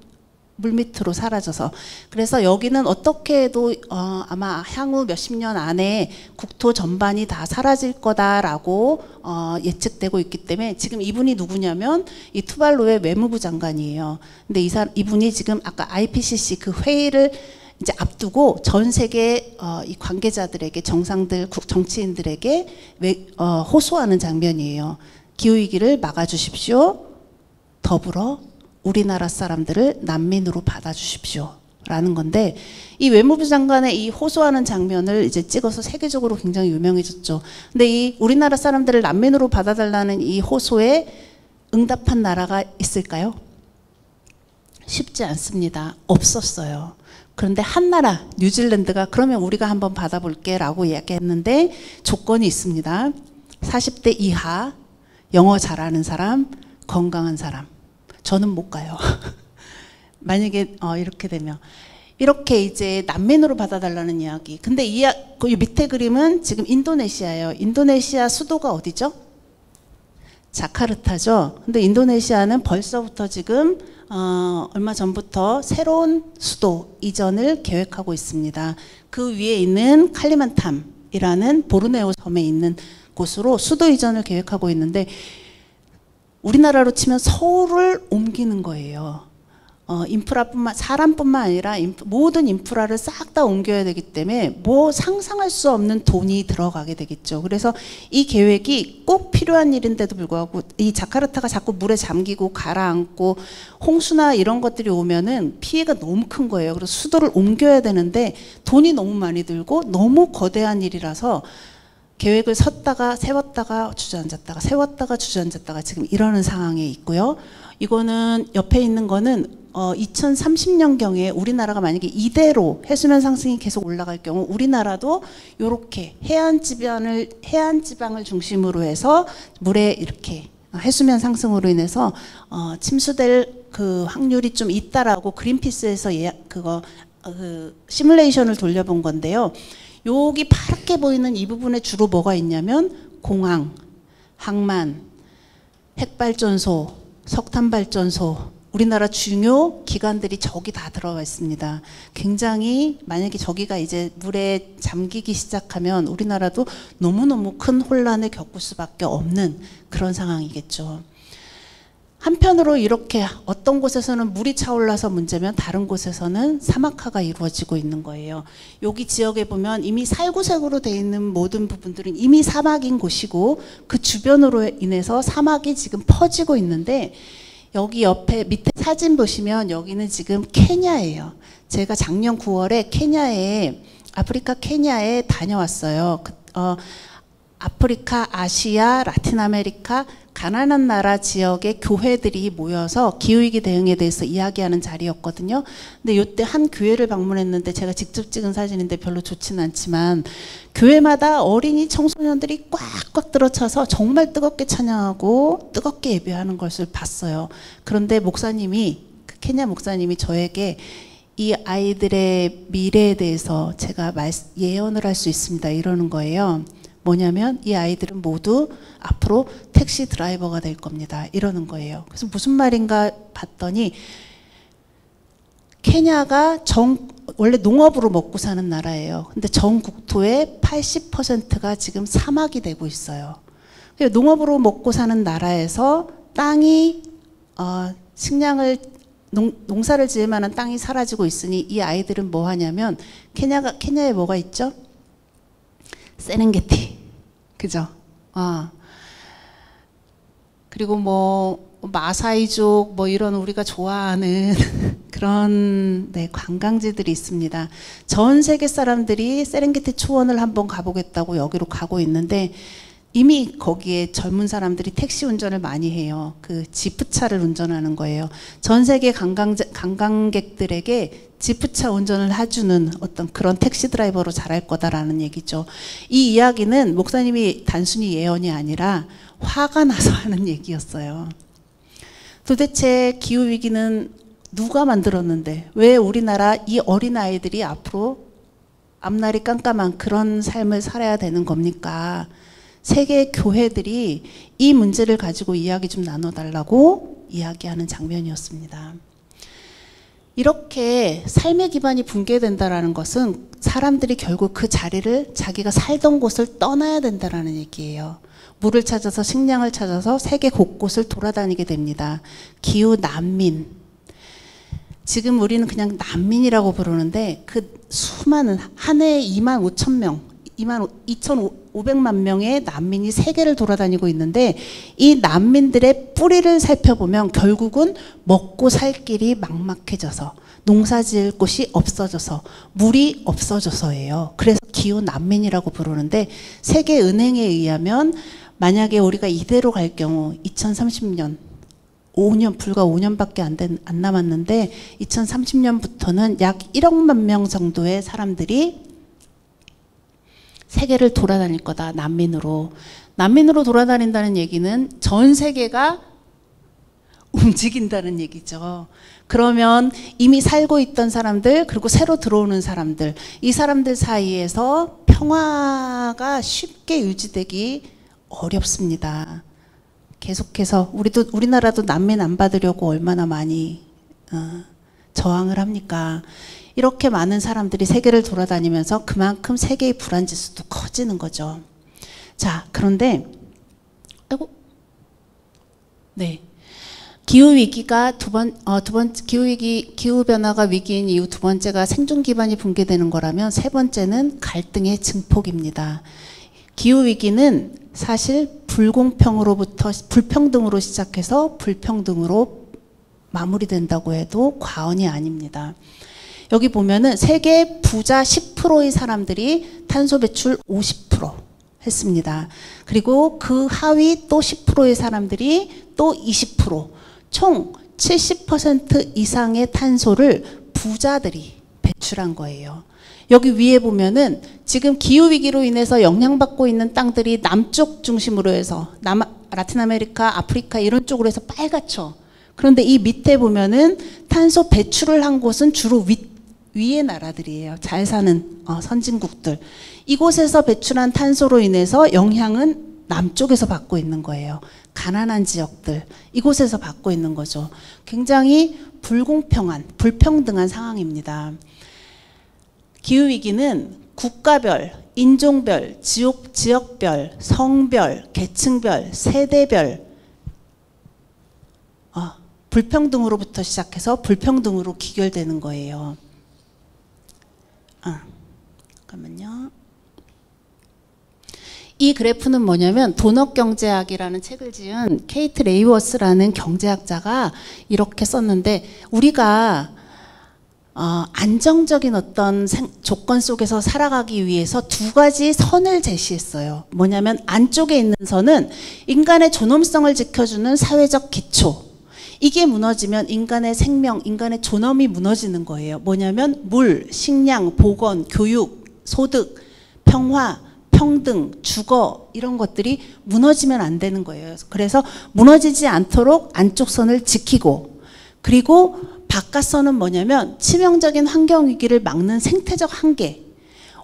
물밑으로 사라져서. 그래서 여기는 어떻게 해도 아마 향후 몇십 년 안에 국토 전반이 다 사라질 거다라고 예측되고 있기 때문에 지금 이분이 누구냐면 이 투발루의 외무부 장관이에요. 근데 이분이 지금 아까 IPCC 그 회의를 이제 앞두고 전 세계 이 관계자들에게 정상들 정치인들에게 호소하는 장면이에요. 기후위기를 막아주십시오. 더불어 우리나라 사람들을 난민으로 받아주십시오. 라는 건데 이 외무부 장관의 이 호소하는 장면을 이제 찍어서 세계적으로 굉장히 유명해졌죠. 근데 이 우리나라 사람들을 난민으로 받아달라는 이 호소에 응답한 나라가 있을까요? 쉽지 않습니다. 없었어요. 그런데 한 나라 뉴질랜드가 그러면 우리가 한번 받아볼게 라고 이야기했는데 조건이 있습니다. 40대 이하, 영어 잘하는 사람, 건강한 사람. 저는 못 가요. 만약에 이렇게 되면 이렇게 이제 난민으로 받아달라는 이야기. 근데 그 밑에 그림은 지금 인도네시아예요. 인도네시아 수도가 어디죠? 자카르타죠. 근데 인도네시아는 벌써부터 지금 얼마 전부터 새로운 수도 이전을 계획하고 있습니다. 그 위에 있는 칼리만탐이라는 보르네오 섬에 있는 곳으로 수도 이전을 계획하고 있는데 우리나라로 치면 서울을 옮기는 거예요. 사람뿐만 아니라 모든 인프라를 싹 다 옮겨야 되기 때문에 뭐 상상할 수 없는 돈이 들어가게 되겠죠. 그래서 이 계획이 꼭 필요한 일인데도 불구하고 이 자카르타가 자꾸 물에 잠기고 가라앉고 홍수나 이런 것들이 오면은 피해가 너무 큰 거예요. 그래서 수도를 옮겨야 되는데 돈이 너무 많이 들고 너무 거대한 일이라서 계획을 세웠다가 주저앉았다가 세웠다가 주저앉았다가 지금 이러는 상황에 있고요. 이거는 옆에 있는 거는 2030년경에 우리나라가 만약에 이대로 해수면 상승이 계속 올라갈 경우 우리나라도 이렇게 해안 지방을 중심으로 해서 물에 이렇게 해수면 상승으로 인해서 침수될 그 확률이 좀 있다라고 그린피스에서 시뮬레이션을 돌려본 건데요. 여기 파랗게 보이는 이 부분에 주로 뭐가 있냐면 공항, 항만, 핵발전소, 석탄발전소, 우리나라 중요 기관들이 저기 다 들어가 있습니다. 굉장히 만약에 저기가 이제 물에 잠기기 시작하면 우리나라도 너무너무 큰 혼란을 겪을 수밖에 없는 그런 상황이겠죠. 한편으로 이렇게 어떤 곳에서는 물이 차올라서 문제면 다른 곳에서는 사막화가 이루어지고 있는 거예요. 여기 지역에 보면 이미 살구색으로 되어 있는 모든 부분들은 이미 사막인 곳이고 그 주변으로 인해서 사막이 지금 퍼지고 있는데 여기 옆에 밑에 사진 보시면 여기는 지금 케냐예요. 제가 작년 9월에 아프리카 케냐에 다녀왔어요. 아프리카, 아시아, 라틴 아메리카 가난한 나라 지역의 교회들이 모여서 기후위기 대응에 대해서 이야기하는 자리였거든요. 근데 이때 한 교회를 방문했는데 제가 직접 찍은 사진인데 별로 좋지는 않지만 교회마다 어린이 청소년들이 꽉꽉 들어차서 정말 뜨겁게 찬양하고 뜨겁게 예배하는 것을 봤어요. 그런데 그 케냐 목사님이 저에게 이 아이들의 미래에 대해서 제가 예언을 할 수 있습니다. 이러는 거예요. 뭐냐면 이 아이들은 모두 앞으로 택시 드라이버가 될 겁니다. 이러는 거예요. 그래서 무슨 말인가 봤더니 케냐가 원래 농업으로 먹고 사는 나라예요. 근데 전 국토의 80%가 지금 사막이 되고 있어요. 농업으로 먹고 사는 나라에서 땅이 농사를 지을 만한 땅이 사라지고 있으니 이 아이들은 뭐 하냐면 케냐에 뭐가 있죠? 세렝게티, 그죠? 그리고 뭐 마사이족 뭐 이런 우리가 좋아하는 그런 관광지들이 있습니다. 전 세계 사람들이 세렝게티 초원을 한번 가보겠다고 여기로 가고 있는데 이미 거기에 젊은 사람들이 택시 운전을 많이 해요. 그 지프차를 운전하는 거예요. 전 세계 관광객들에게 지프차 운전을 해주는 어떤 그런 택시 드라이버로 자랄 거다라는 얘기죠. 이 이야기는 목사님이 단순히 예언이 아니라 화가 나서 하는 얘기였어요. 도대체 기후위기는 누가 만들었는데 왜 우리나라 이 어린아이들이 앞으로 앞날이 깜깜한 그런 삶을 살아야 되는 겁니까? 세계 교회들이 이 문제를 가지고 이야기 좀 나눠달라고 이야기하는 장면이었습니다. 이렇게 삶의 기반이 붕괴된다는 것은 사람들이 결국 그 자리를 자기가 살던 곳을 떠나야 된다는 얘기예요. 물을 찾아서 식량을 찾아서 세계 곳곳을 돌아다니게 됩니다. 기후 난민. 지금 우리는 그냥 난민이라고 부르는데 그 수많은 한 해에 25,000명, 2,500만 명의 난민이 세계를 돌아다니고 있는데 이 난민들의 뿌리를 살펴보면 결국은 먹고 살 길이 막막해져서 농사 지을 곳이 없어져서 물이 없어져서예요. 그래서 기후 난민이라고 부르는데 세계은행에 의하면 만약에 우리가 이대로 갈 경우 2030년 5년, 불과 5년밖에 안 남았는데 2030년부터는 약 1억만 명 정도의 사람들이 세계를 돌아다닐 거다. 난민으로 돌아다닌다는 얘기는 전 세계가 움직인다는 얘기죠. 그러면 이미 살고 있던 사람들 그리고 새로 들어오는 사람들 이 사람들 사이에서 평화가 쉽게 유지되기 어렵습니다. 계속해서 우리나라도 난민 안 받으려고 얼마나 많이 저항을 합니까? 이렇게 많은 사람들이 세계를 돌아다니면서 그만큼 세계의 불안 지수도 커지는 거죠. 자, 그런데 기후 위기가 기후 변화가 위기인 이유 두 번째가 생존 기반이 붕괴되는 거라면 세 번째는 갈등의 증폭입니다. 기후 위기는 사실 불평등으로 시작해서 불평등으로 마무리된다고 해도 과언이 아닙니다. 여기 보면은 세계 부자 10%의 사람들이 탄소 배출 50% 했습니다. 그리고 그 하위 또 10%의 사람들이 또 20%, 총 70% 이상의 탄소를 부자들이 배출한 거예요. 여기 위에 보면은 지금 기후위기로 인해서 영향받고 있는 땅들이 남쪽 중심으로 해서 라틴 아메리카, 아프리카 이런 쪽으로 해서 빨갛죠. 그런데 이 밑에 보면은 탄소 배출을 한 곳은 주로 위의 나라들이에요. 잘 사는 선진국들. 이곳에서 배출한 탄소로 인해서 영향은 남쪽에서 받고 있는 거예요. 가난한 지역들, 이곳에서 받고 있는 거죠. 굉장히 불평등한 상황입니다. 기후위기는 국가별, 인종별, 지역별, 성별, 계층별, 세대별 불평등으로부터 시작해서 불평등으로 귀결되는 거예요. 잠깐만요. 이 그래프는 뭐냐면 도넛경제학이라는 책을 지은 케이트 레이워스라는 경제학자가 이렇게 썼는데 우리가 안정적인 어떤 조건 속에서 살아가기 위해서 두 가지 선을 제시했어요. 뭐냐면 안쪽에 있는 선은 인간의 존엄성을 지켜주는 사회적 기초. 이게 무너지면 인간의 생명, 인간의 존엄이 무너지는 거예요. 뭐냐면 물, 식량, 보건, 교육, 소득, 평화, 평등, 주거 이런 것들이 무너지면 안 되는 거예요. 그래서 무너지지 않도록 안쪽 선을 지키고 그리고 바깥선은 뭐냐면 치명적인 환경위기를 막는 생태적 한계.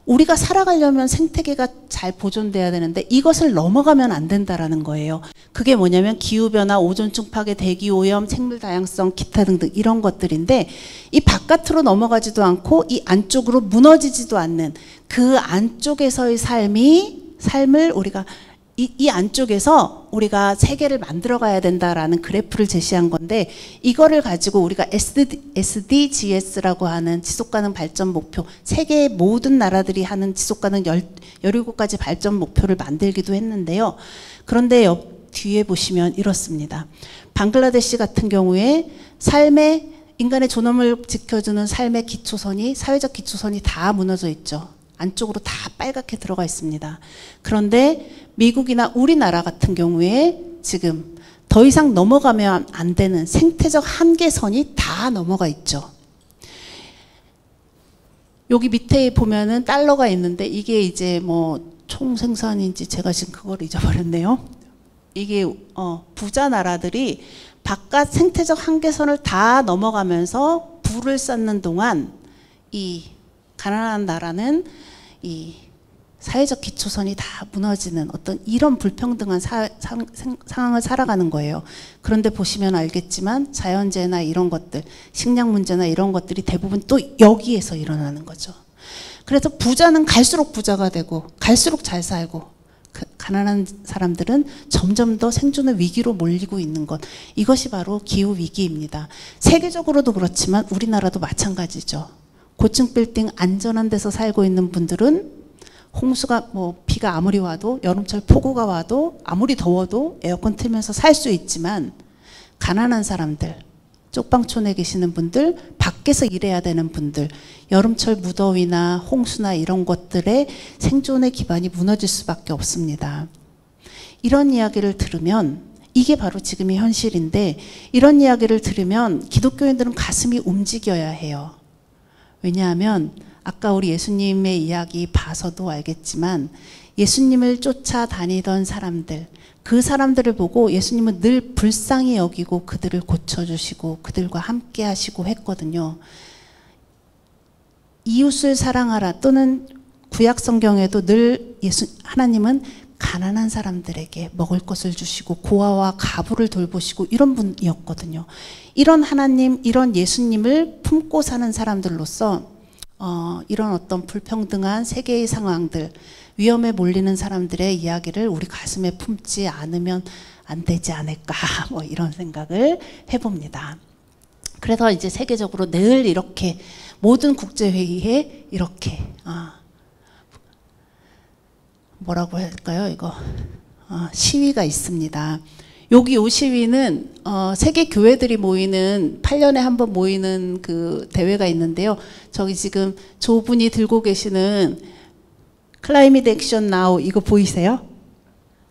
우리가 살아가려면 생태계가 잘 보존돼야 되는데 이것을 넘어가면 안 된다라는 거예요. 그게 뭐냐면 기후변화, 오존층 파괴, 대기오염, 생물다양성, 기타 등등 이런 것들인데 이 바깥으로 넘어가지도 않고 이 안쪽으로 무너지지도 않는 그 안쪽에서의 삶을 우리가 이 안쪽에서 우리가 세계를 만들어가야 된다라는 그래프를 제시한 건데 이거를 가지고 우리가 SDGs라고 하는 지속가능 발전 목표 세계의 모든 나라들이 하는 지속가능 17가지 발전 목표를 만들기도 했는데요. 그런데 뒤에 보시면 이렇습니다. 방글라데시 같은 경우에 인간의 존엄을 지켜주는 삶의 기초선이 사회적 기초선이 다 무너져 있죠. 안쪽으로 다 빨갛게 들어가 있습니다. 그런데 미국이나 우리나라 같은 경우에 지금 더 이상 넘어가면 안 되는 생태적 한계선이 다 넘어가 있죠. 여기 밑에 보면은 달러가 있는데 이게 이제 뭐 총생산인지 제가 지금 그걸 잊어버렸네요. 이게 부자 나라들이 바깥 생태적 한계선을 다 넘어가면서 부를 쌓는 동안 이 가난한 나라는 이 사회적 기초선이 다 무너지는 어떤 이런 불평등한 상황을 살아가는 거예요. 그런데 보시면 알겠지만 자연재해나 이런 것들, 식량 문제나 이런 것들이 대부분 또 여기에서 일어나는 거죠. 그래서 부자는 갈수록 부자가 되고 갈수록 잘 살고 가난한 사람들은 점점 더 생존의 위기로 몰리고 있는 것, 이것이 바로 기후위기입니다. 세계적으로도 그렇지만 우리나라도 마찬가지죠. 고층 빌딩 안전한 데서 살고 있는 분들은 홍수가 비가 아무리 와도, 여름철 폭우가 와도, 아무리 더워도 에어컨 틀면서 살 수 있지만, 가난한 사람들, 쪽방촌에 계시는 분들, 밖에서 일해야 되는 분들, 여름철 무더위나 홍수나 이런 것들의 생존의 기반이 무너질 수밖에 없습니다. 이런 이야기를 들으면, 이게 바로 지금의 현실인데, 이런 이야기를 들으면 기독교인들은 가슴이 움직여야 해요. 왜냐하면 아까 우리 예수님의 이야기 봐서도 알겠지만, 예수님을 쫓아다니던 사람들, 그 사람들을 보고 예수님은 늘 불쌍히 여기고 그들을 고쳐주시고 그들과 함께 하시고 했거든요. 이웃을 사랑하라, 또는 구약 성경에도 늘 하나님은 가난한 사람들에게 먹을 것을 주시고 고아와 가부를 돌보시고 이런 분이었거든요. 이런 하나님, 이런 예수님을 품고 사는 사람들로서 이런 어떤 불평등한 세계의 상황들, 위험에 몰리는 사람들의 이야기를 우리 가슴에 품지 않으면 안 되지 않을까, 이런 생각을 해봅니다. 그래서 이제 세계적으로 늘 이렇게 모든 국제회의에 이렇게 뭐라고 할까요? 이거 시위가 있습니다. 여기 요 시위는 세계 교회들이 모이는 8년에 한 번 모이는 그 대회가 있는데요. 저기 지금 저분이 들고 계시는 Climate Action Now 이거 보이세요?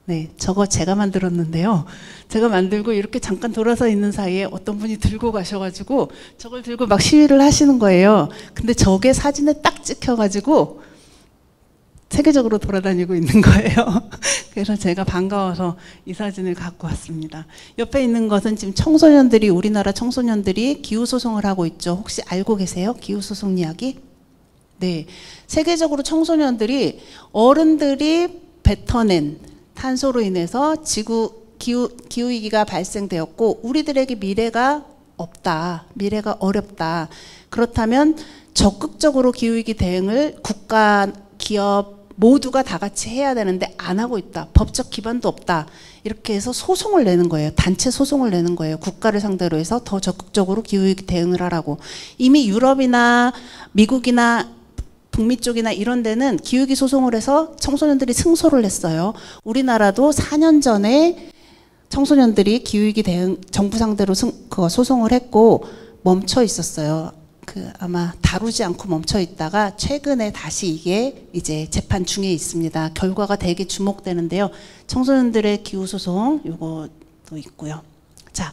네, 저거 제가 만들었는데요. 제가 만들고 이렇게 잠깐 돌아서 있는 사이에 어떤 분이 들고 가셔가지고 저걸 들고 막 시위를 하시는 거예요. 근데 저게 사진에 딱 찍혀가지고 세계적으로 돌아다니고 있는 거예요. 그래서 제가 반가워서 이 사진을 갖고 왔습니다. 옆에 있는 것은 지금 청소년들이, 우리나라 청소년들이 기후소송을 하고 있죠. 혹시 알고 계세요? 기후소송 이야기? 네. 세계적으로 청소년들이 어른들이 뱉어낸 탄소로 인해서 기후위기가 발생되었고 우리들에게 미래가 없다. 미래가 어렵다. 그렇다면 적극적으로 기후위기 대응을 국가, 기업 모두가 다 같이 해야 되는데 안 하고 있다. 법적 기반도 없다. 이렇게 해서 소송을 내는 거예요. 단체 소송을 내는 거예요. 국가를 상대로 해서 더 적극적으로 기후위기 대응을 하라고. 이미 유럽이나 미국이나 북미 쪽이나 이런 데는 기후위기 소송을 해서 청소년들이 승소를 했어요. 우리나라도 4년 전에 청소년들이 기후위기 대응 정부 상대로 소송을 했고 멈춰 있었어요. 아마 다루지 않고 멈춰 있다가 최근에 다시 이게 이제 재판 중에 있습니다. 결과가 되게 주목되는데요. 청소년들의 기후소송 요것도 있고요. 자,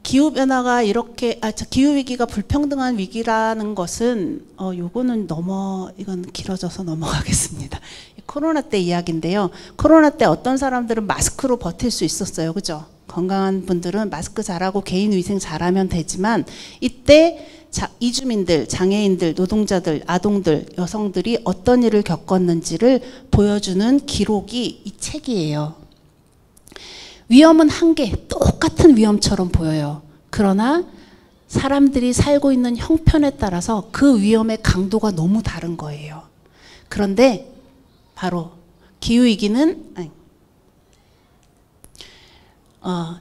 기후변화가 이렇게, 기후위기가 불평등한 위기라는 것은, 요거는 이건 길어져서 넘어가겠습니다. 코로나 때 이야기인데요. 코로나 때 어떤 사람들은 마스크로 버틸 수 있었어요. 그죠? 건강한 분들은 마스크 잘하고 개인 위생 잘하면 되지만 이때 이주민들, 장애인들, 노동자들, 아동들, 여성들이 어떤 일을 겪었는지를 보여주는 기록이 이 책이에요. 위험은 한계, 똑같은 위험처럼 보여요. 그러나 사람들이 살고 있는 형편에 따라서 그 위험의 강도가 너무 다른 거예요. 그런데 바로 기후위기는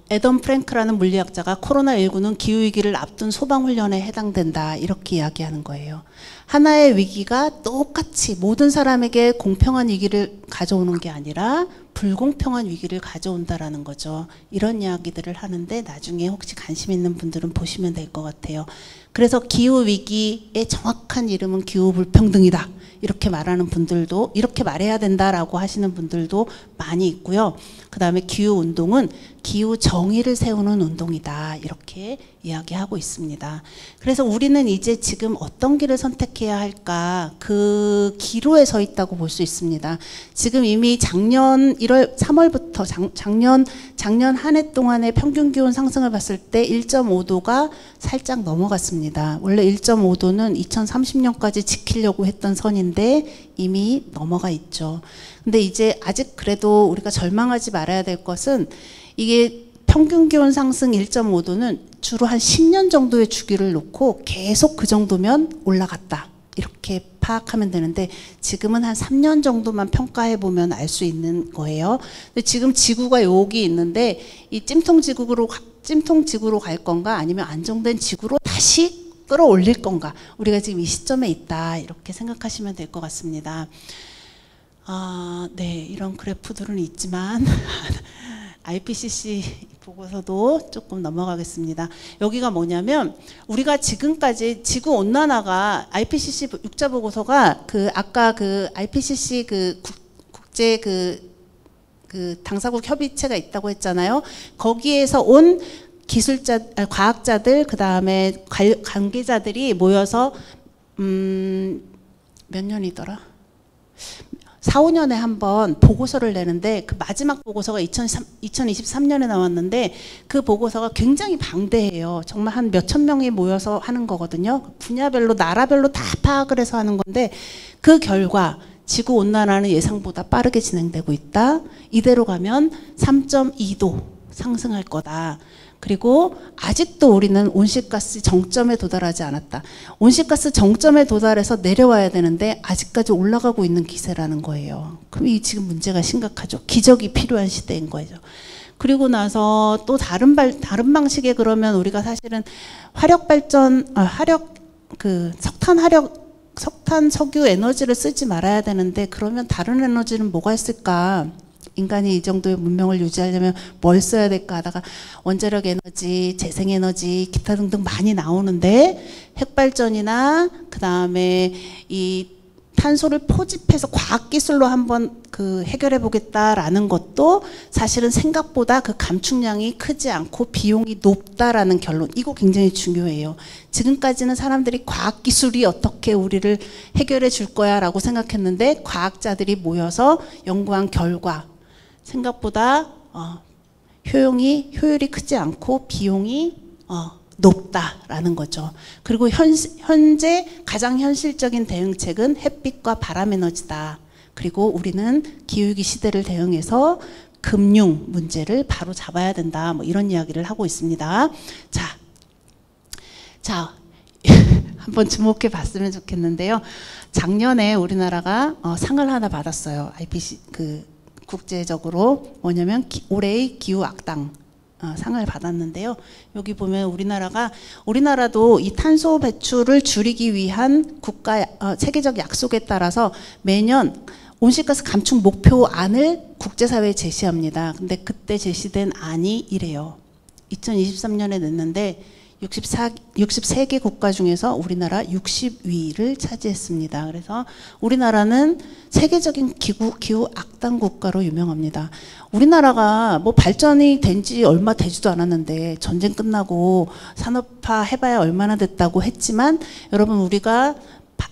애덤 프랭크라는 물리학자가 코로나19는 기후위기를 앞둔 소방훈련에 해당된다 이렇게 이야기하는 거예요. 하나의 위기가 똑같이 모든 사람에게 공평한 위기를 가져오는 게 아니라 불공평한 위기를 가져온다라는 거죠. 이런 이야기들을 하는데 나중에 혹시 관심 있는 분들은 보시면 될 것 같아요. 그래서 기후위기의 정확한 이름은 기후불평등이다. 이렇게 말하는 분들도, 이렇게 말해야 된다라고 하시는 분들도 많이 있고요. 그 다음에 기후운동은 기후정의를 세우는 운동이다. 이렇게 이야기하고 있습니다. 그래서 우리는 이제 지금 어떤 길을 선택해야 할까 그 기로에 서 있다고 볼 수 있습니다. 지금 이미 작년 1월 3월부터 작년 한 해 동안의 평균 기온 상승을 봤을 때 1.5도가 살짝 넘어갔습니다. 원래 1.5도는 2030년까지 지키려고 했던 선인데 이미 넘어가 있죠. 근데 이제 아직 그래도 우리가 절망하지 말아야 될 것은 이게 평균 기온 상승 1.5도는 주로 한 10년 정도의 주기를 놓고 계속 그 정도면 올라갔다. 이렇게 파악하면 되는데 지금은 한 3년 정도만 평가해 보면 알 수 있는 거예요. 근데 지금 지구가 여기 있는데 이 찜통 지구로 갈 건가 아니면 안정된 지구로 다시 끌어올릴 건가. 우리가 지금 이 시점에 있다. 이렇게 생각하시면 될 것 같습니다. 네, 이런 그래프들은 있지만 IPCC 보고서도 조금 넘어가겠습니다. 여기가 뭐냐면 우리가 지금까지 지구 온난화가 IPCC 육자 보고서가 그 아까 그 IPCC 그 국제 그 당사국 협의체가 있다고 했잖아요. 거기에서 온 과학자들 그 다음에 관계자들이 모여서 몇 년이더라? 4, 5년에 한 번 보고서를 내는데 그 마지막 보고서가 2023년에 나왔는데 그 보고서가 굉장히 방대해요. 정말 한 몇천 명이 모여서 하는 거거든요. 분야별로 나라별로 다 파악을 해서 하는 건데 그 결과 지구온난화는 예상보다 빠르게 진행되고 있다. 이대로 가면 3.2도 상승할 거다. 그리고 아직도 우리는 온실가스 정점에 도달하지 않았다. 온실가스 정점에 도달해서 내려와야 되는데 아직까지 올라가고 있는 기세라는 거예요. 그럼 이 지금 문제가 심각하죠. 기적이 필요한 시대인 거죠. 그리고 나서 또 다른 방식의 그러면 우리가 사실은 석탄 석유 에너지를 쓰지 말아야 되는데 그러면 다른 에너지는 뭐가 있을까? 인간이 이 정도의 문명을 유지하려면 뭘 써야 될까 하다가 원자력 에너지, 재생에너지, 기타 등등 많이 나오는데 핵발전이나 그 다음에 이 탄소를 포집해서 과학기술로 한번 해결해 보겠다라는 것도 사실은 생각보다 그 감축량이 크지 않고 비용이 높다라는 결론. 이거 굉장히 중요해요. 지금까지는 사람들이 과학기술이 어떻게 우리를 해결해 줄 거야 라고 생각했는데 과학자들이 모여서 연구한 결과 생각보다 효율이 크지 않고 비용이 높다라는 거죠. 그리고 현재 가장 현실적인 대응책은 햇빛과 바람 에너지다. 그리고 우리는 기후위기 시대를 대응해서 금융 문제를 바로 잡아야 된다. 뭐 이런 이야기를 하고 있습니다. 자, 한번 주목해 봤으면 좋겠는데요. 작년에 우리나라가 상을 하나 받았어요. IPCC 국제적으로 뭐냐면 올해의 기후 악당 상을 받았는데요. 여기 보면 우리나라도 이 탄소 배출을 줄이기 위한 세계적 약속에 따라서 매년 온실가스 감축 목표안을 국제사회에 제시합니다. 근데 그때 제시된 안이 이래요. 2023년에 냈는데 63개 국가 중에서 우리나라 60위를 차지했습니다. 그래서 우리나라는 세계적인 기후 악당 국가로 유명합니다. 우리나라가 뭐 발전이 된 지 얼마 되지도 않았는데 전쟁 끝나고 산업화 해봐야 얼마나 됐다고 했지만 여러분 우리가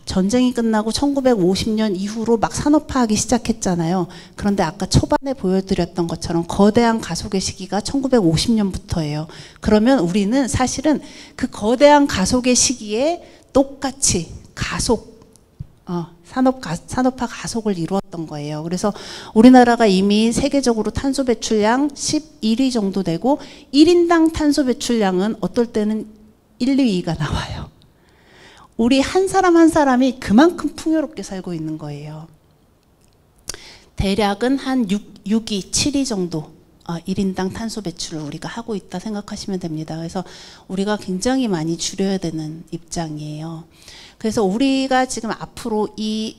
전쟁이 끝나고 1950년 이후로 막 산업화하기 시작했잖아요. 그런데 아까 초반에 보여드렸던 것처럼 거대한 가속의 시기가 1950년부터예요. 그러면 우리는 사실은 그 거대한 가속의 시기에 똑같이 산업화 가속을 이루었던 거예요. 그래서 우리나라가 이미 세계적으로 탄소 배출량 11위 정도 되고 1인당 탄소 배출량은 어떨 때는 1, 2위가 나와요. 우리 한 사람 한 사람이 그만큼 풍요롭게 살고 있는 거예요. 대략은 한 6위, 7위 정도 1인당 탄소 배출을 우리가 하고 있다 생각하시면 됩니다. 그래서 우리가 굉장히 많이 줄여야 되는 입장이에요. 그래서 우리가 지금 앞으로 이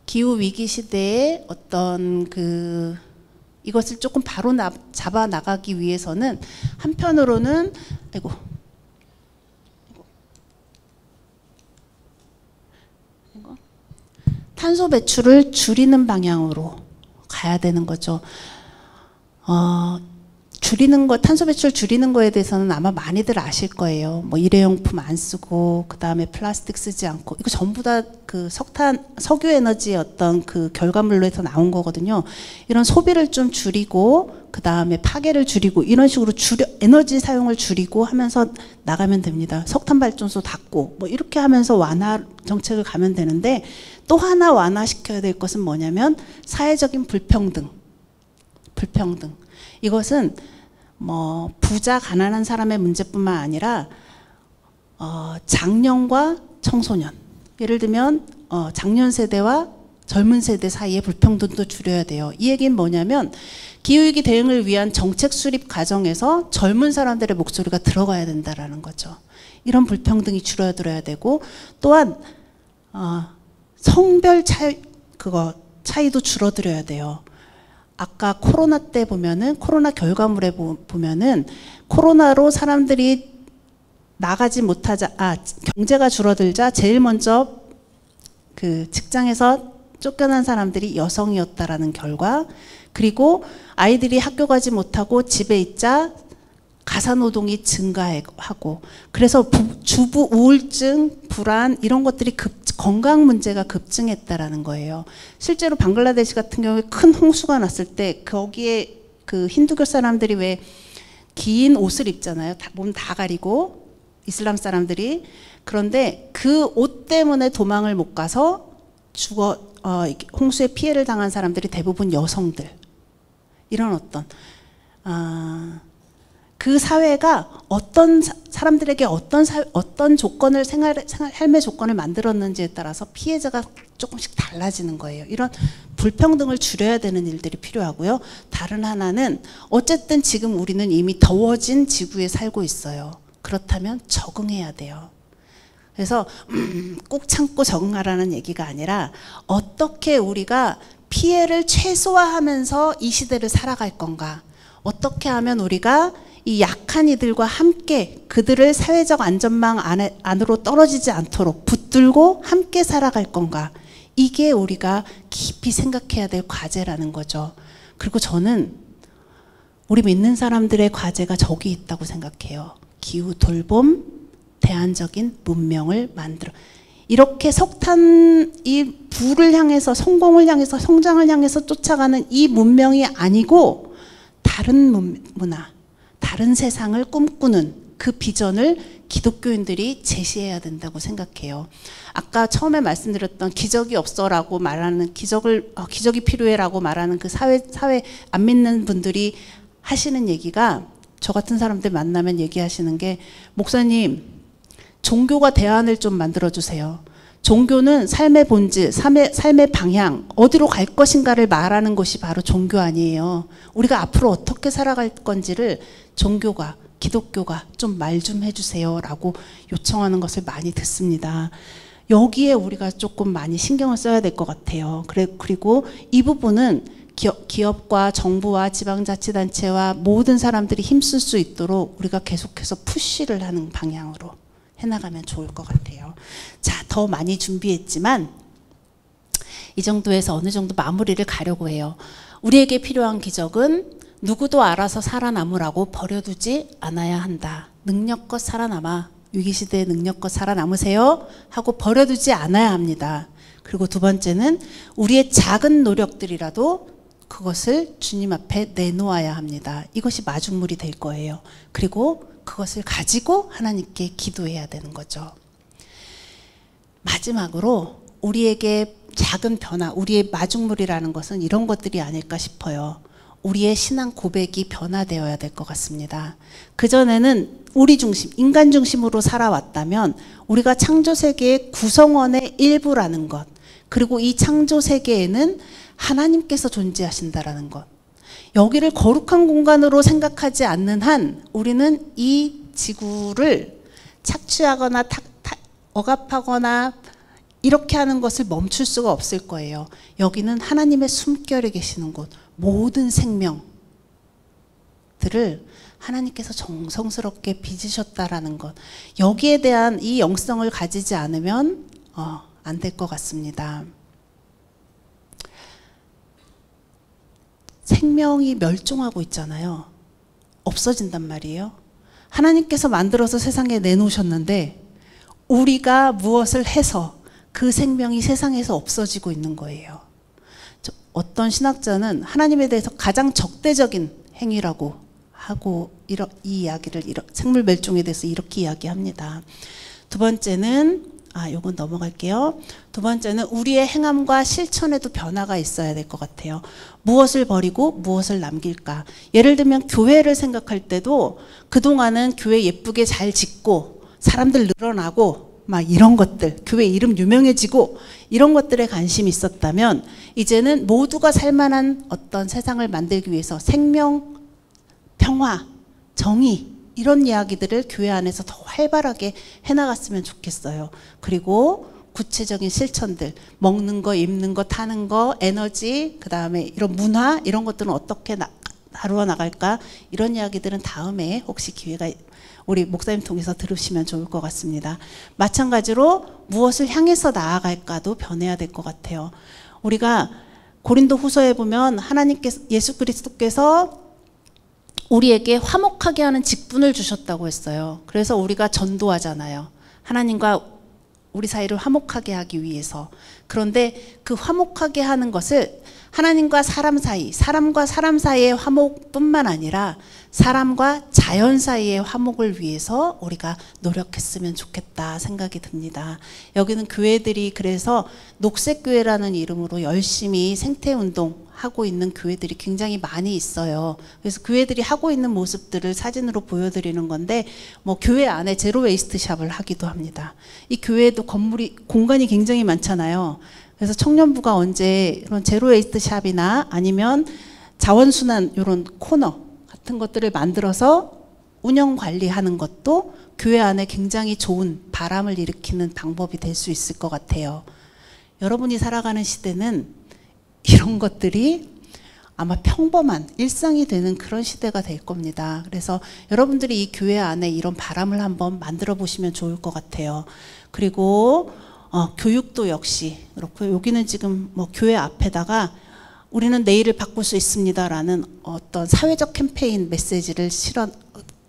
기후위기 시대에 어떤 이것을 조금 바로 잡아 나가기 위해서는 한편으로는 탄소 배출을 줄이는 방향으로 가야 되는 거죠. 줄이는 거, 탄소 배출 줄이는 거에 대해서는 아마 많이들 아실 거예요. 뭐 일회용품 안 쓰고, 그 다음에 플라스틱 쓰지 않고, 이거 전부 다 그 석유 에너지의 어떤 그 결과물로 해서 나온 거거든요. 이런 소비를 좀 줄이고, 그 다음에 파괴를 줄이고, 이런 식으로 에너지 사용을 줄이고 하면서 나가면 됩니다. 석탄 발전소 닫고, 뭐 이렇게 하면서 완화 정책을 가면 되는데, 또 하나 완화시켜야 될 것은 뭐냐면, 사회적인 불평등. 이것은 뭐 부자 가난한 사람의 문제뿐만 아니라 장년과 청소년, 예를 들면 장년 세대와 젊은 세대 사이의 불평등도 줄여야 돼요. 이 얘기는 뭐냐면 기후위기 대응을 위한 정책 수립 과정에서 젊은 사람들의 목소리가 들어가야 된다라는 거죠. 이런 불평등이 줄어들어야 되고, 또한 성별 차이도 줄어들어야 돼요. 아까 코로나 때 보면은, 코로나 결과물에 보면은 코로나로 사람들이 나가지 못하자, 경제가 줄어들자 제일 먼저 그 직장에서 쫓겨난 사람들이 여성이었다라는 결과, 그리고 아이들이 학교 가지 못하고 집에 있자 가사노동이 증가하고, 그래서 주부 우울증, 불안 이런 것들이 건강 문제가 급증했다라는 거예요. 실제로 방글라데시 같은 경우에 큰 홍수가 났을 때 거기에 그 힌두교 사람들이 왜 긴 옷을 입잖아요. 몸 다 가리고, 이슬람 사람들이. 그런데 그 옷 때문에 도망을 못 가서 홍수에 피해를 당한 사람들이 대부분 여성들. 이런 어떤 그 사회가 어떤 사람들에게 어떤 조건을 삶의 조건을 만들었는지에 따라서 피해자가 조금씩 달라지는 거예요. 이런 불평등을 줄여야 되는 일들이 필요하고요. 다른 하나는 어쨌든 지금 우리는 이미 더워진 지구에 살고 있어요. 그렇다면 적응해야 돼요. 그래서 꼭 참고 적응하라는 얘기가 아니라 어떻게 우리가 피해를 최소화하면서 이 시대를 살아갈 건가, 어떻게 하면 우리가 이 약한 이들과 함께 그들을 사회적 안전망 안으로 떨어지지 않도록 붙들고 함께 살아갈 건가, 이게 우리가 깊이 생각해야 될 과제라는 거죠. 그리고 저는 우리 믿는 사람들의 과제가 저기 있다고 생각해요. 기후 돌봄, 대안적인 문명을 만들어. 이렇게 석탄 이 부를 향해서, 성공을 향해서, 성장을 향해서 쫓아가는 이 문명이 아니고 다른 문화, 다른 세상을 꿈꾸는 그 비전을 기독교인들이 제시해야 된다고 생각해요. 아까 처음에 말씀드렸던 기적이 없어라고 말하는, 기적이 필요해라고 말하는 그 사회 안 믿는 분들이 하시는 얘기가, 저 같은 사람들 만나면 얘기하시는 게, 목사님, 종교가 대안을 좀 만들어주세요. 종교는 삶의 본질, 삶의 방향, 어디로 갈 것인가를 말하는 것이 바로 종교 아니에요. 우리가 앞으로 어떻게 살아갈 건지를 종교가, 기독교가 좀 말 좀 해주세요 라고 요청하는 것을 많이 듣습니다. 여기에 우리가 조금 많이 신경을 써야 될 것 같아요. 그리고 이 부분은 기업과 정부와 지방자치단체와 모든 사람들이 힘쓸 수 있도록 우리가 계속해서 푸시를 하는 방향으로 해나가면 좋을 것 같아요. 자, 더 많이 준비했지만 이 정도에서 어느 정도 마무리를 가려고 해요. 우리에게 필요한 기적은 누구도 알아서 살아남으라고 버려두지 않아야 한다. 능력껏 살아남아, 위기시대에 능력껏 살아남으세요 하고 버려두지 않아야 합니다. 그리고 두 번째는 우리의 작은 노력들이라도 그것을 주님 앞에 내놓아야 합니다. 이것이 마중물이 될 거예요. 그리고 그것을 가지고 하나님께 기도해야 되는 거죠. 마지막으로 우리에게 작은 변화, 우리의 마중물이라는 것은 이런 것들이 아닐까 싶어요. 우리의 신앙 고백이 변화되어야 될 것 같습니다. 그전에는 우리 중심, 인간 중심으로 살아왔다면 우리가 창조세계의 구성원의 일부라는 것, 그리고 이 창조세계에는 하나님께서 존재하신다라는 것, 여기를 거룩한 공간으로 생각하지 않는 한 우리는 이 지구를 착취하거나 억압하거나 이렇게 하는 것을 멈출 수가 없을 거예요. 여기는 하나님의 숨결에 계시는 곳, 모든 생명들을 하나님께서 정성스럽게 빚으셨다라는 것, 여기에 대한 이 영성을 가지지 않으면 안 될 것 같습니다. 생명이 멸종하고 있잖아요. 없어진단 말이에요. 하나님께서 만들어서 세상에 내놓으셨는데 우리가 무엇을 해서 그 생명이 세상에서 없어지고 있는 거예요. 어떤 신학자는 하나님에 대해서 가장 적대적인 행위라고 하고 이 이야기를 생물 멸종에 대해서 이렇게 이야기합니다. 두 번째는 요건 넘어갈게요. 두 번째는 우리의 행함과 실천에도 변화가 있어야 될 것 같아요. 무엇을 버리고 무엇을 남길까? 예를 들면 교회를 생각할 때도 그동안은 교회 예쁘게 잘 짓고 사람들 늘어나고 막 이런 것들, 교회 이름 유명해지고 이런 것들에 관심이 있었다면 이제는 모두가 살만한 어떤 세상을 만들기 위해서 생명, 평화, 정의 이런 이야기들을 교회 안에서 더 활발하게 해나갔으면 좋겠어요. 그리고 구체적인 실천들, 먹는 거, 입는 거, 타는 거, 에너지, 그 다음에 이런 문화 이런 것들은 어떻게 다루어 나갈까? 이런 이야기들은 다음에 혹시 기회가 우리 목사님 통해서 들으시면 좋을 것 같습니다. 마찬가지로 무엇을 향해서 나아갈까도 변해야 될 것 같아요. 우리가 고린도 후서에 보면 하나님께서 예수 그리스도께서 우리에게 화목하게 하는 직분을 주셨다고 했어요. 그래서 우리가 전도하잖아요. 하나님과 우리 사이를 화목하게 하기 위해서. 그런데 그 화목하게 하는 것을 하나님과 사람 사이, 사람과 사람 사이의 화목뿐만 아니라 사람과 자연 사이의 화목을 위해서 우리가 노력했으면 좋겠다 생각이 듭니다. 여기는 교회들이 그래서 녹색교회라는 이름으로 열심히 생태운동 하고 있는 교회들이 굉장히 많이 있어요. 그래서 교회들이 하고 있는 모습들을 사진으로 보여드리는 건데 뭐 교회 안에 제로 웨이스트 샵을 하기도 합니다. 이 교회도 공간이 굉장히 많잖아요. 그래서 청년부가 언제 이런 제로 웨이스트 샵이나 아니면 자원순환 이런 코너 같은 것들을 만들어서 운영 관리하는 것도 교회 안에 굉장히 좋은 바람을 일으키는 방법이 될 수 있을 것 같아요. 여러분이 살아가는 시대는 이런 것들이 아마 평범한 일상이 되는 그런 시대가 될 겁니다. 그래서 여러분들이 이 교회 안에 이런 바람을 한번 만들어 보시면 좋을 것 같아요. 그리고 교육도 역시 그렇고 여기는 지금 뭐 교회 앞에다가 우리는 내일을 바꿀 수 있습니다라는 어떤 사회적 캠페인 메시지를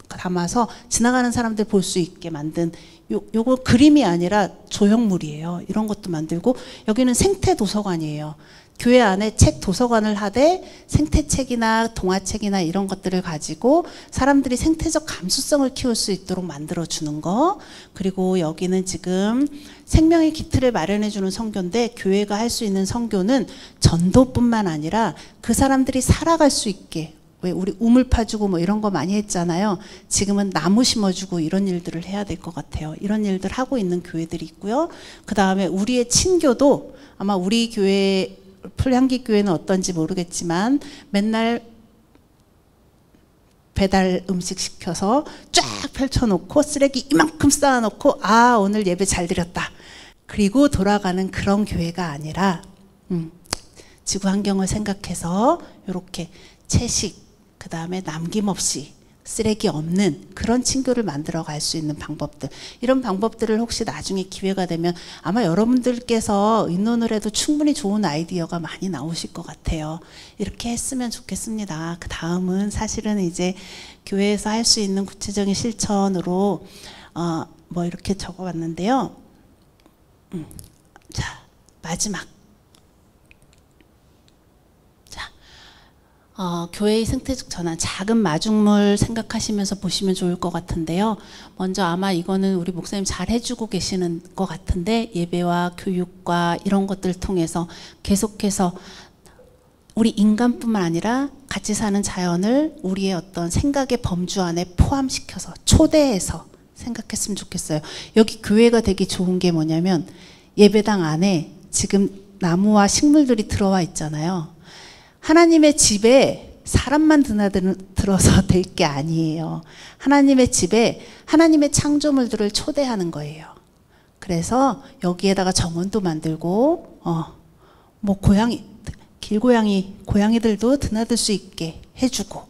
담아서 지나가는 사람들 볼 수 있게 만든 요거 그림이 아니라 조형물이에요. 이런 것도 만들고 여기는 생태 도서관이에요. 교회 안에 책 도서관을 하되 생태책이나 동화책이나 이런 것들을 가지고 사람들이 생태적 감수성을 키울 수 있도록 만들어주는 거. 그리고 여기는 지금 생명의 기틀을 마련해주는 선교인데 교회가 할 수 있는 선교는 전도뿐만 아니라 그 사람들이 살아갈 수 있게 왜 우리 우물 파주고 뭐 이런 거 많이 했잖아요. 지금은 나무 심어주고 이런 일들을 해야 될 것 같아요. 이런 일들 하고 있는 교회들이 있고요. 그 다음에 우리의 친교도 아마 우리 교회 풀향기 교회는 어떤지 모르겠지만 맨날 배달 음식 시켜서 쫙 펼쳐놓고 쓰레기 이만큼 쌓아놓고 오늘 예배 잘 드렸다. 그리고 돌아가는 그런 교회가 아니라 지구 환경을 생각해서 이렇게 채식 그 다음에 남김없이 쓰레기 없는 그런 친교를 만들어 갈 수 있는 방법들, 이런 방법들을 혹시 나중에 기회가 되면 아마 여러분들께서 의논을 해도 충분히 좋은 아이디어가 많이 나오실 것 같아요. 이렇게 했으면 좋겠습니다. 그 다음은 사실은 이제 교회에서 할 수 있는 구체적인 실천으로 뭐 이렇게 적어봤는데요. 자, 마지막. 교회의 생태적 전환, 작은 마중물 생각하시면서 보시면 좋을 것 같은데요. 먼저 아마 이거는 우리 목사님 잘 해주고 계시는 것 같은데 예배와 교육과 이런 것들을 통해서 계속해서 우리 인간뿐만 아니라 같이 사는 자연을 우리의 어떤 생각의 범주 안에 포함시켜서 초대해서 생각했으면 좋겠어요. 여기 교회가 되게 좋은 게 뭐냐면 예배당 안에 지금 나무와 식물들이 들어와 있잖아요. 하나님의 집에 사람만 드나들어서 될 게 아니에요. 하나님의 집에 하나님의 창조물들을 초대하는 거예요. 그래서 여기에다가 정원도 만들고 뭐 고양이들도 드나들 수 있게 해주고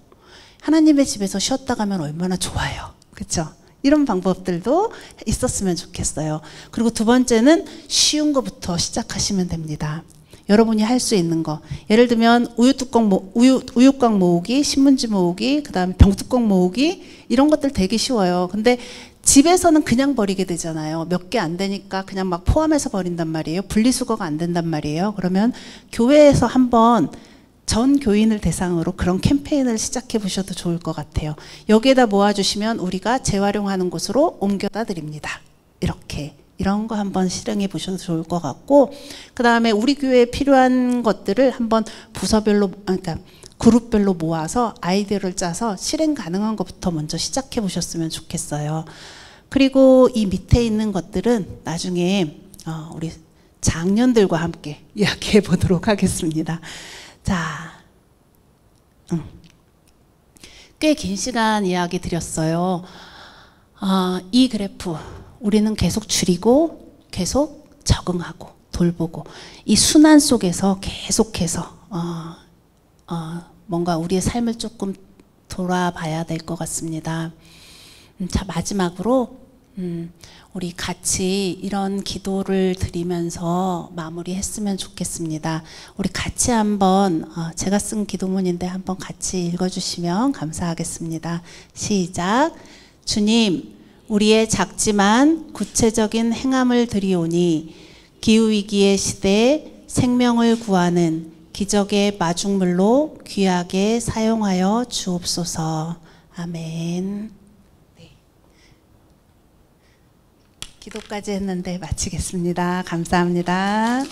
하나님의 집에서 쉬었다 가면 얼마나 좋아요. 그렇죠? 이런 방법들도 있었으면 좋겠어요. 그리고 두 번째는 쉬운 것부터 시작하시면 됩니다. 여러분이 할 수 있는 거. 예를 들면 우유곽 모으기, 신문지 모으기, 그다음에 병뚜껑 모으기 이런 것들 되게 쉬워요. 근데 집에서는 그냥 버리게 되잖아요. 몇 개 안 되니까 그냥 막 포함해서 버린단 말이에요. 분리수거가 안 된단 말이에요. 그러면 교회에서 한번 전 교인을 대상으로 그런 캠페인을 시작해 보셔도 좋을 것 같아요. 여기에다 모아주시면 우리가 재활용하는 곳으로 옮겨다 드립니다. 이렇게 이런 거 한번 실행해 보셔도 좋을 것 같고, 그 다음에 우리 교회에 필요한 것들을 한번 부서별로, 그러니까 그룹별로 모아서 아이디어를 짜서 실행 가능한 것부터 먼저 시작해 보셨으면 좋겠어요. 그리고 이 밑에 있는 것들은 나중에 우리 장년들과 함께 이야기해 보도록 하겠습니다. 자, 꽤 긴 시간 이야기 드렸어요. 이 그래프 우리는 계속 줄이고 계속 적응하고 돌보고 이 순환 속에서 계속해서 뭔가 우리의 삶을 조금 돌아봐야 될 것 같습니다. 자, 마지막으로 우리 같이 이런 기도를 드리면서 마무리했으면 좋겠습니다. 우리 같이 한번 제가 쓴 기도문인데 한번 같이 읽어주시면 감사하겠습니다. 시작. 주님, 우리의 작지만 구체적인 행함을 드리오니 기후위기의 시대에 생명을 구하는 기적의 마중물로 귀하게 사용하여 주옵소서. 아멘. 네. 기도까지 했는데 마치겠습니다. 감사합니다.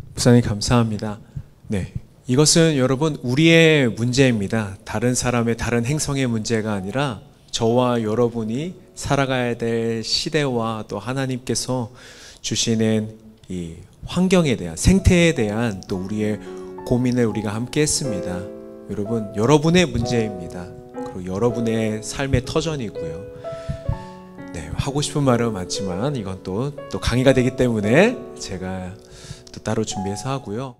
목사님 감사합니다. 네. 이것은 여러분 우리의 문제입니다. 다른 사람의 다른 행성의 문제가 아니라 저와 여러분이 살아가야 될 시대와 또 하나님께서 주시는 이 환경에 대한, 생태에 대한 또 우리의 고민을 우리가 함께 했습니다. 여러분, 여러분의 문제입니다. 그리고 여러분의 삶의 터전이고요. 네, 하고 싶은 말은 많지만 이건 또 강의가 되기 때문에 제가 또 따로 준비해서 하고요.